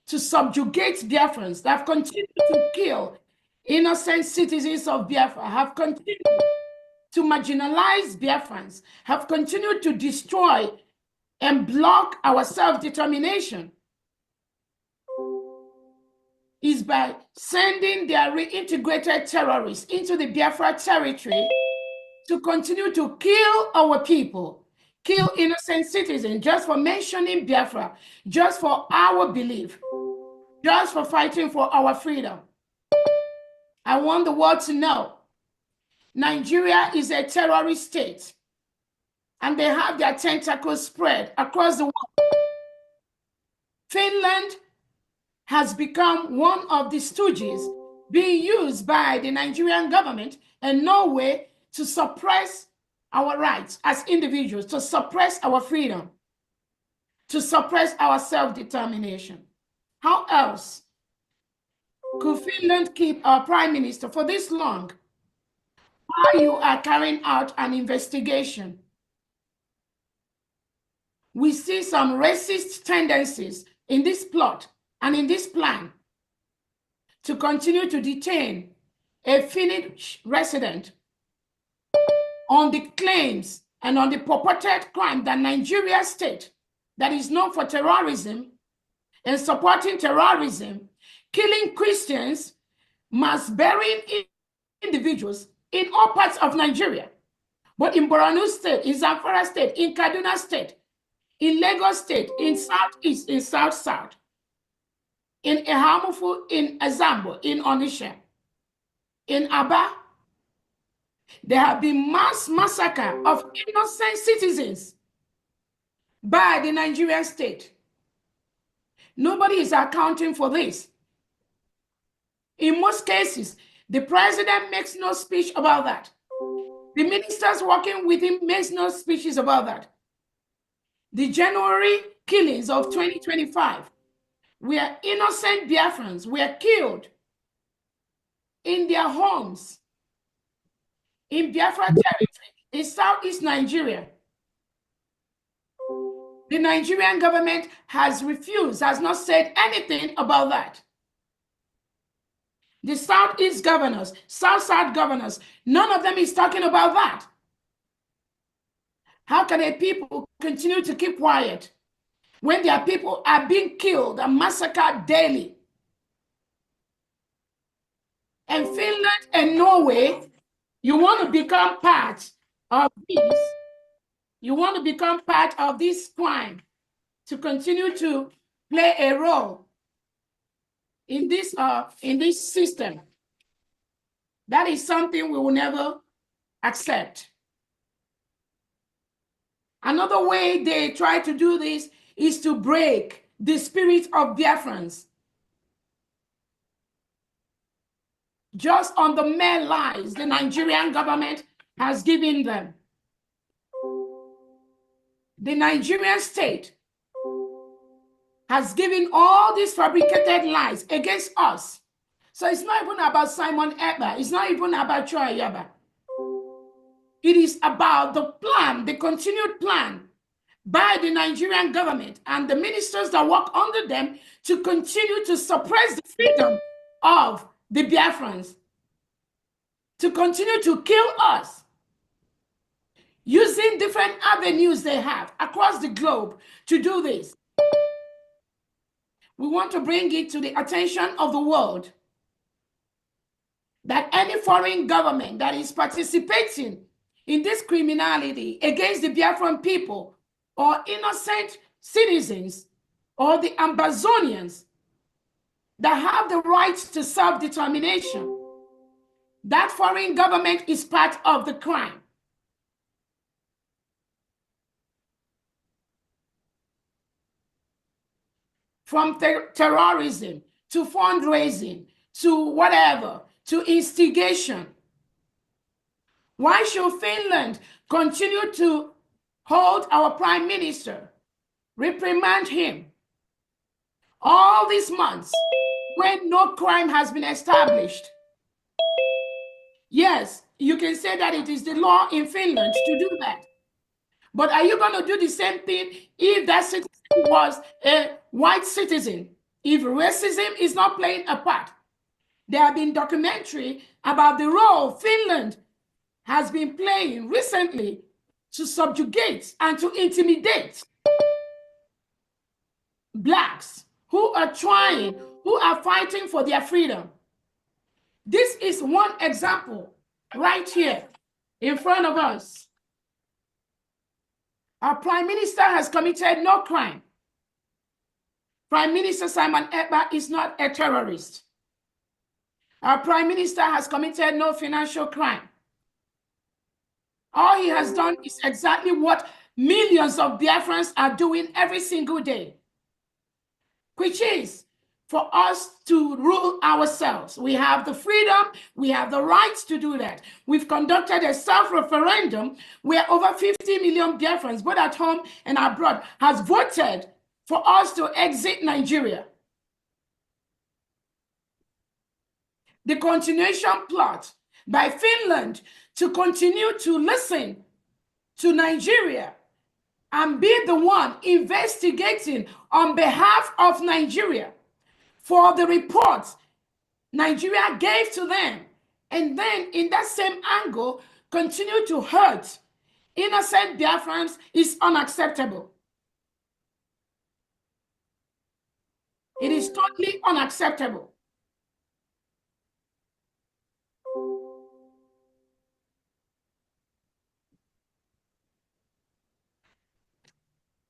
to subjugate Biafrans, that have continued to kill innocent citizens of Biafra, have continued to marginalize Biafrans, have continued to destroy and block our self-determination, is by sending their reintegrated terrorists into the Biafra territory to continue to kill our people, kill innocent citizens, just for mentioning Biafra, just for our belief, just for fighting for our freedom. I want the world to know Nigeria is a terrorist state, and they have their tentacles spread across the world. Finland has become one of the stooges being used by the Nigerian government and Norway to suppress our rights as individuals, to suppress our freedom, to suppress our self-determination. How else could Finland keep our prime minister for this long while you are carrying out an investigation? We see some racist tendencies in this plot and in this plan to continue to detain a Finnish resident on the claims and on the purported crime that Nigeria state, that is known for terrorism and supporting terrorism, killing Christians, mass burying individuals in all parts of Nigeria, but in Borno State, in Zamfara State, in Kaduna State, in Lagos State, in Southeast, in South-South, in Ehamufu, in Azambo, in Onisha, in Aba. There have been mass massacre of innocent citizens by the Nigerian state. Nobody is accounting for this. In most cases, the president makes no speech about that. The ministers working with him makes no speeches about that. The January killings of 2025, where innocent Biafrans were killed in their homes in Biafra territory, in Southeast Nigeria. The Nigerian government has refused, has not said anything about that. The Southeast governors, South-South governors, none of them is talking about that. How can a people continue to keep quiet when their people are being killed and massacred daily? And Finland and Norway, you want to become part of this. You want to become part of this crime, to continue to play a role in this system. That is something we will never accept. Another way they try to do this is to break the spirit of Biafrans. Just on the mere lies the Nigerian government has given them. The Nigerian state has given all these fabricated lies against us. So it's not even about Simon Ekpa. It's not even about Choi Yaba. It is about the plan, the continued plan by the Nigerian government and the ministers that work under them to continue to suppress the freedom of the Biafrans, to continue to kill us, using different avenues they have across the globe to do this. We want to bring it to the attention of the world that any foreign government that is participating in this criminality against the Biafran people or innocent citizens or the Amazonians that have the right to self-determination, that foreign government is part of the crime. From terrorism to fundraising to whatever, to instigation. Why should Finland continue to hold our prime minister, reprimand him all these months when no crime has been established? Yes, you can say that it is the law in Finland to do that. But are you going to do the same thing if that citizen was a white citizen if racism is not playing a part. There have been documentaries about the role Finland has been playing recently to subjugate and to intimidate Blacks who are fighting for their freedom. This is one example right here in front of us. Our Prime Minister has committed no crime. Prime Minister Simon Ekpa is not a terrorist. Our Prime Minister has committed no financial crime. All he has done is exactly what millions of Biafrans are doing every single day, which is for us to rule ourselves. We have the freedom, we have the rights to do that. We've conducted a self-referendum where over 50 million Biafrans, both at home and abroad, has voted for us to exit Nigeria. The continuation plot by Finland to continue to listen to Nigeria and be the one investigating on behalf of Nigeria for the reports Nigeria gave to them, and then in that same angle continue to hurt innocent Biafrans is unacceptable. It is totally unacceptable.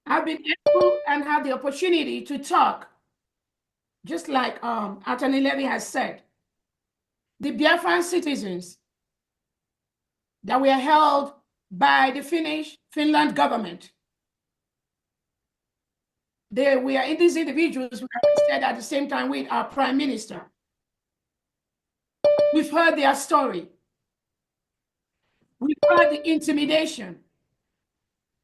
I've been able and had the opportunity to talk, just like Attorney Levy has said, the Biafran citizens that were held by the Finland government. These individuals were arrested at the same time with our Prime Minister. We've heard their story. We've heard the intimidation.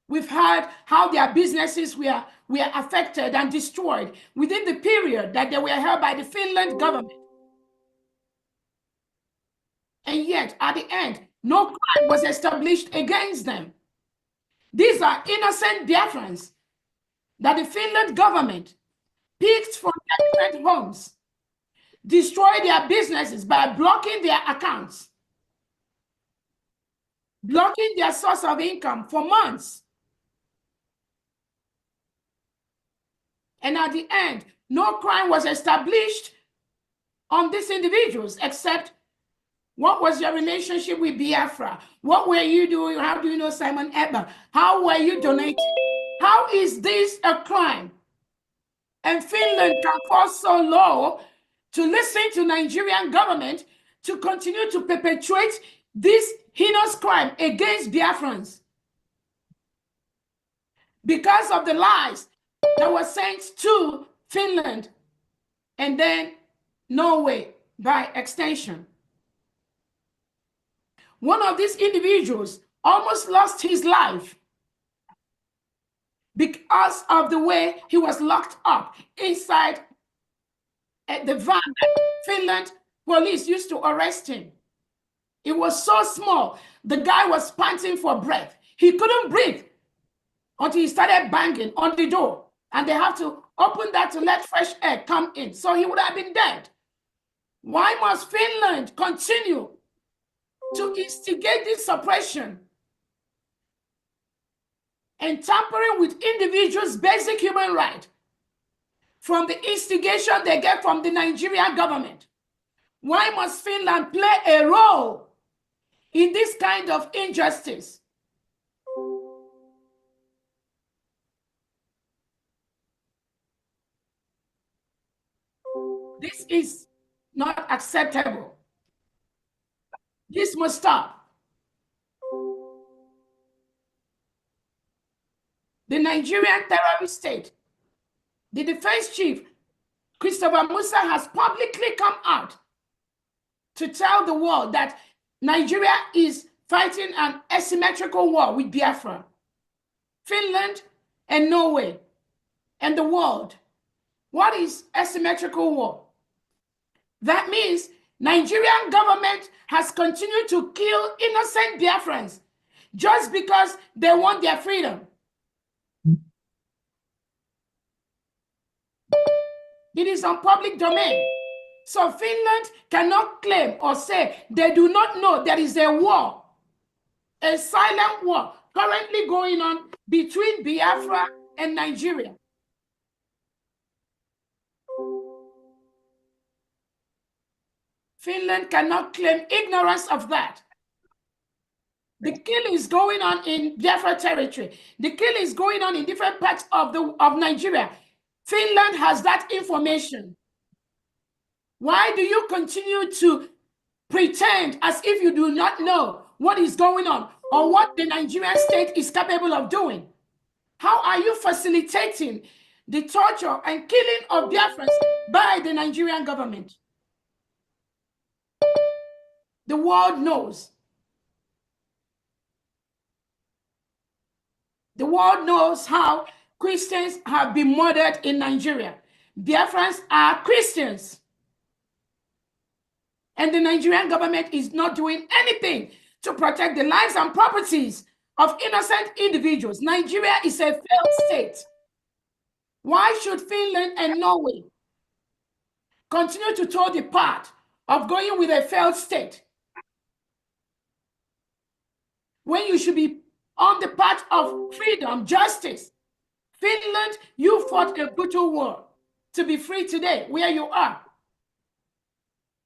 We've heard how their businesses were affected and destroyed within the period that they were held by the Finland government. And yet, at the end, no crime was established against them. These are innocent Biafrans that the Finland government picked from their different homes, destroyed their businesses by blocking their accounts, blocking their source of income for months. And at the end, no crime was established on these individuals except what was your relationship with Biafra? What were you doing? How do you know Simon Ekpa? How were you donating? How is this a crime? And Finland can fall so low to listen to Nigerian government to continue to perpetuate this heinous crime against Biafrans because of the lies that were sent to Finland and then Norway by extension. One of these individuals almost lost his life because of the way he was locked up inside the van that Finland police used to arrest him. It was so small. The guy was panting for breath. He couldn't breathe until he started banging on the door. And they have to open that to let fresh air come in. So he would have been dead. Why must Finland continue to instigate this suppression and tampering with individuals' basic human right from the instigation they get from the Nigerian government? Why must Finland play a role in this kind of injustice? This is not acceptable. This must stop. The Nigerian terrorist state, the defense chief, Christopher Musa, has publicly come out to tell the world that Nigeria is fighting an asymmetrical war with Biafra, Finland, and Norway, and the world. What is asymmetrical war? That means Nigerian government has continued to kill innocent Biafrans just because they want their freedom. It is on public domain. So Finland cannot claim or say they do not know there is a war, a silent war currently going on between Biafra and Nigeria. Finland cannot claim ignorance of that. The kill is going on in Biafra territory. The kill is going on in different parts of Nigeria. Finland has that information. Why do you continue to pretend as if you do not know what is going on or what the Nigerian state is capable of doing? How are you facilitating the torture and killing of Biafrans by the Nigerian government? The world knows. The world knows how Christians have been murdered in Nigeria. Biafrans are Christians. And the Nigerian government is not doing anything to protect the lives and properties of innocent individuals. Nigeria is a failed state. Why should Finland and Norway continue to toe the path of going with a failed state when you should be on the path of freedom, justice? Finland, you fought a brutal war to be free today where you are.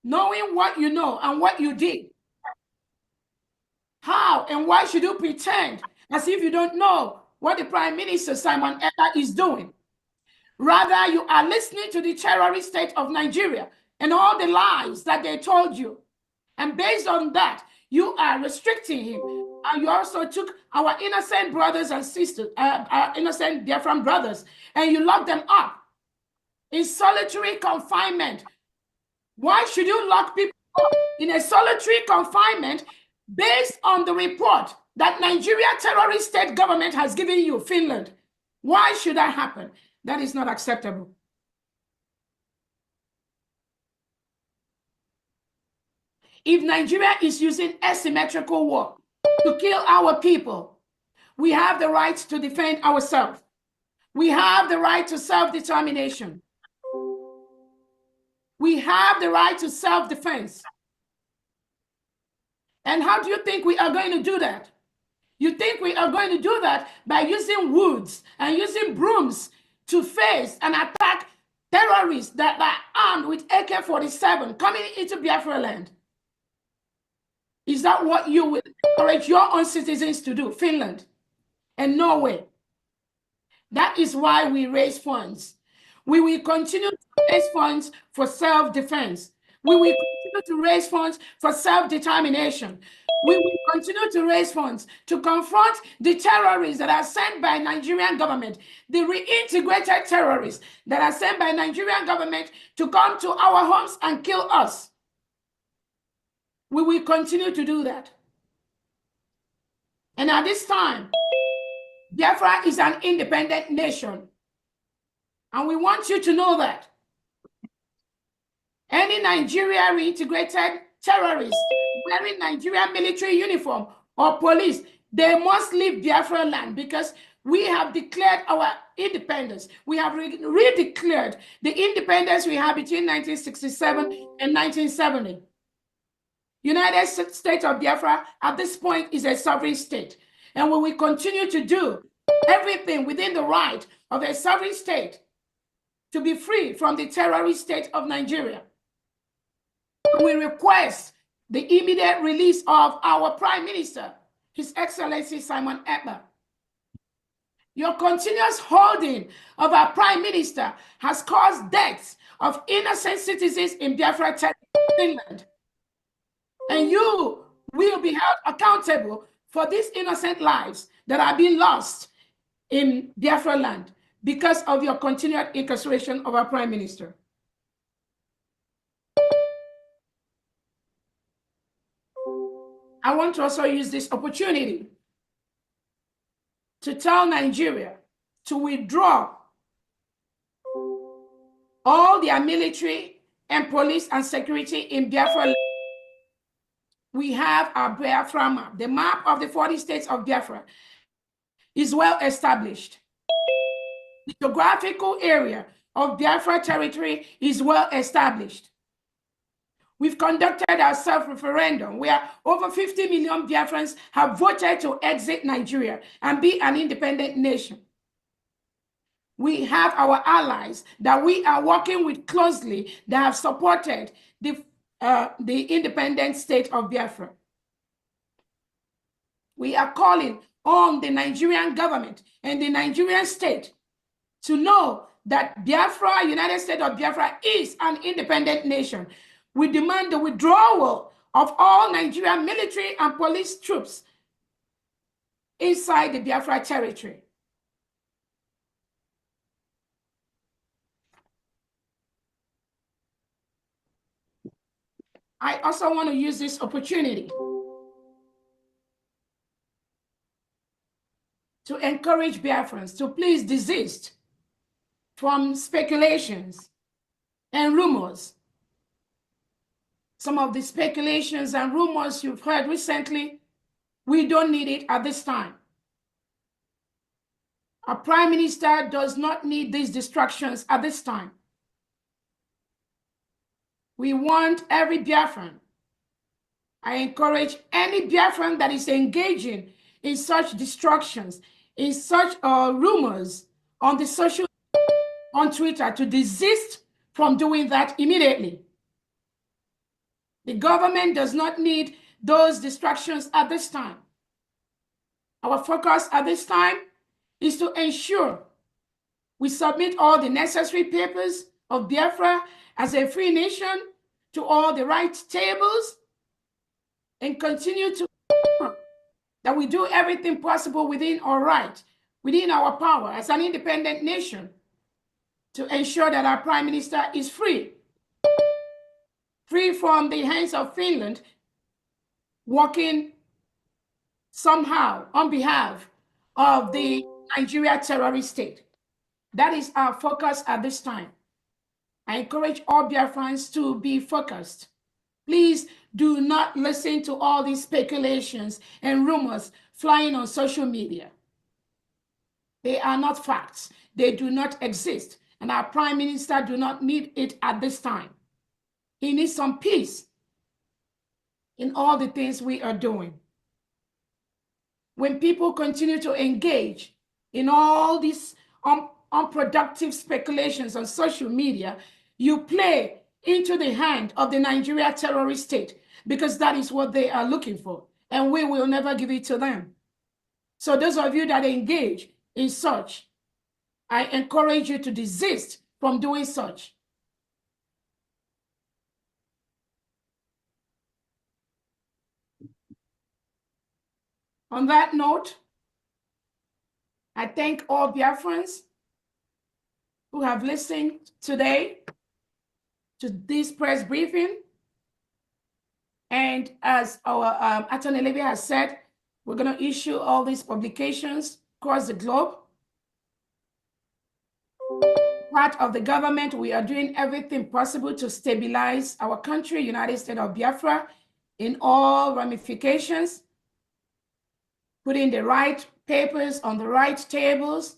Knowing what you know and what you did. How and why should you pretend as if you don't know what the Prime Minister Simon Ekpa is doing? Rather, you are listening to the terrorist state of Nigeria and all the lies that they told you. And based on that, you are restricting him. And you also took our innocent brothers and sisters, our innocent Biafran brothers, and you locked them up in solitary confinement. Why should you lock people up in a solitary confinement based on the report that Nigeria terrorist state government has given you, Finland? Why should that happen? That is not acceptable. If Nigeria is using asymmetrical war to kill our people, we have the right to defend ourselves. We have the right to self-determination. We have the right to self-defense. And how do you think we are going to do that? You think we are going to do that by using woods and using brooms to face and attack terrorists that are armed with AK-47 coming into Biafra land? Is that what you will encourage your own citizens to do, Finland and Norway? That is why we raise funds. We will continue to raise funds for self-defense. We will continue to raise funds for self-determination. We will continue to raise funds to confront the terrorists that are sent by Nigerian government, the reintegrated terrorists that are sent by Nigerian government to come to our homes and kill us. We will continue to do that. And at this time, Biafra is an independent nation. And we want you to know that. Any Nigeria reintegrated terrorist wearing Nigerian military uniform or police, they must leave Biafra land because we have declared our independence. We have redeclared the independence we had between 1967 and 1970. United States of Biafra at this point is a sovereign state. And we will continue to do everything within the right of a sovereign state to be free from the terrorist state of Nigeria. We request the immediate release of our Prime Minister, His Excellency Simon Ekpa. Your continuous holding of our Prime Minister has caused deaths of innocent citizens in Biafra territory, Finland. And you will be held accountable for these innocent lives that are being lost in Biafra land because of your continued incarceration of our Prime Minister. I want to also use this opportunity to tell Nigeria to withdraw all their military and police and security in Biafra land. We have our Biafra map. The map of the 40 states of Biafra is well established. The geographical area of Biafra territory is well established. We've conducted our self-referendum where over 50 million Biafrans have voted to exit Nigeria and be an independent nation. We have our allies that we are working with closely that have supported the independent state of Biafra. We are calling on the Nigerian government and the Nigerian state to know that Biafra, United States of Biafra, is an independent nation. We demand the withdrawal of all Nigerian military and police troops inside the Biafra territory. I also want to use this opportunity to encourage Biafrans to please desist from speculations and rumors. Some of the speculations and rumors you've heard recently, we don't need it at this time. Our Prime Minister does not need these distractions at this time. We want every Biafran. I encourage any Biafran that is engaging in such distractions, in such rumors on on Twitter to desist from doing that immediately. The government does not need those distractions at this time. Our focus at this time is to ensure we submit all the necessary papers of Biafra as a free nation to all the right tables and continue to that we do everything possible within our right, within our power as an independent nation to ensure that our Prime Minister is free from the hands of Finland, working somehow on behalf of the Nigeria terrorist state. That is our focus at this time. I encourage all Biafrans to be focused. Please do not listen to all these speculations and rumors flying on social media. They are not facts. They do not exist. And our Prime Minister do not need it at this time. He needs some peace in all the things we are doing. When people continue to engage in all these unproductive speculations on social media, you play into the hand of the Nigeria terrorist state because that is what they are looking for, and we will never give it to them. So those of you that engage in such, I encourage you to desist from doing such. On that note, I thank all Biafrans who have listened today to this press briefing. And as our Attorney Levy has said, we're going to issue all these publications across the globe. Part of the government, we are doing everything possible to stabilize our country, United States of Biafra, in all ramifications, putting the right papers on the right tables,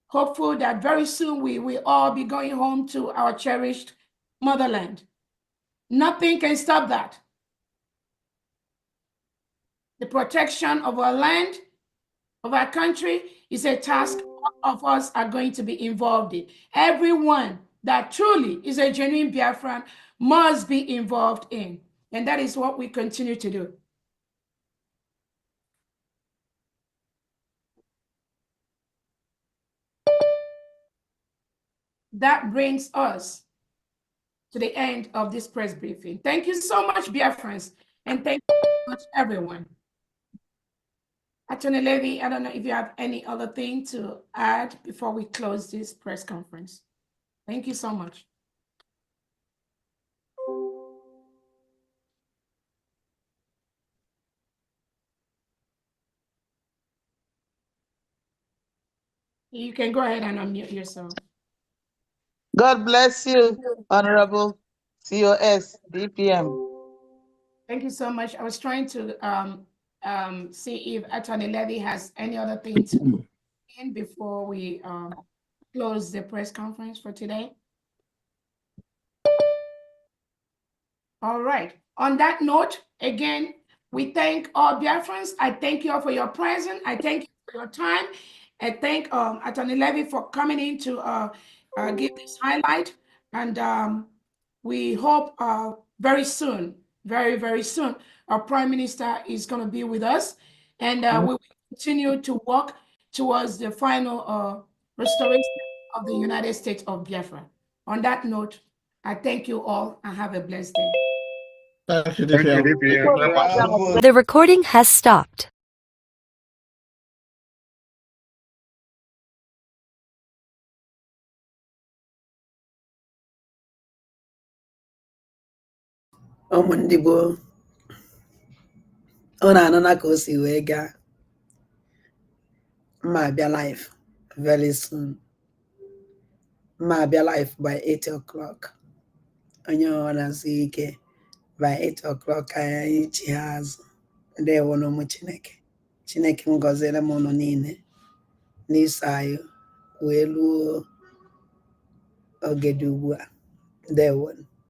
hopeful that very soon we will all be going home to our cherished motherland. Nothing can stop that. The protection of our land, of our country, is a task all of us are going to be involved in. Everyone that truly is a genuine Biafran must be involved in. And that is what we continue to do. That brings us to the end of this press briefing. Thank you so much, Biafrans, and thank you so much, everyone. Attorney Levy, I don't know if you have any other thing to add before we close this press conference. Thank you so much. You can go ahead and unmute yourself. God bless you, Honorable COS, DPM. Thank you so much. I was trying to see if Attorney Levy has any other thing to in before we close the press conference for today. All right. On that note, again, we thank all Biafrans. I thank you all for your presence. I thank you for your time. I thank Attorney Levy for coming in to give this highlight. And we hope very soon, very, very soon, our Prime Minister is going to be with us. And we will continue to work towards the final restoration of the United States of Biafra. On that note, I thank you all and have a blessed day. Thank you, Thank you, DPM. The recording has stopped. ụmụ ndị gboo ọ na-anụ na ka o si wee gaa mma abịa live very soon mma abịa live by 8 o'clock onye ọ na-asị ike by 8 o'clock anyị chi ha azụ ndewo n'ụmụ Chineke m gọziere m ụnụ niile n'iso anyị wee luo oge dị ugbu a ndewo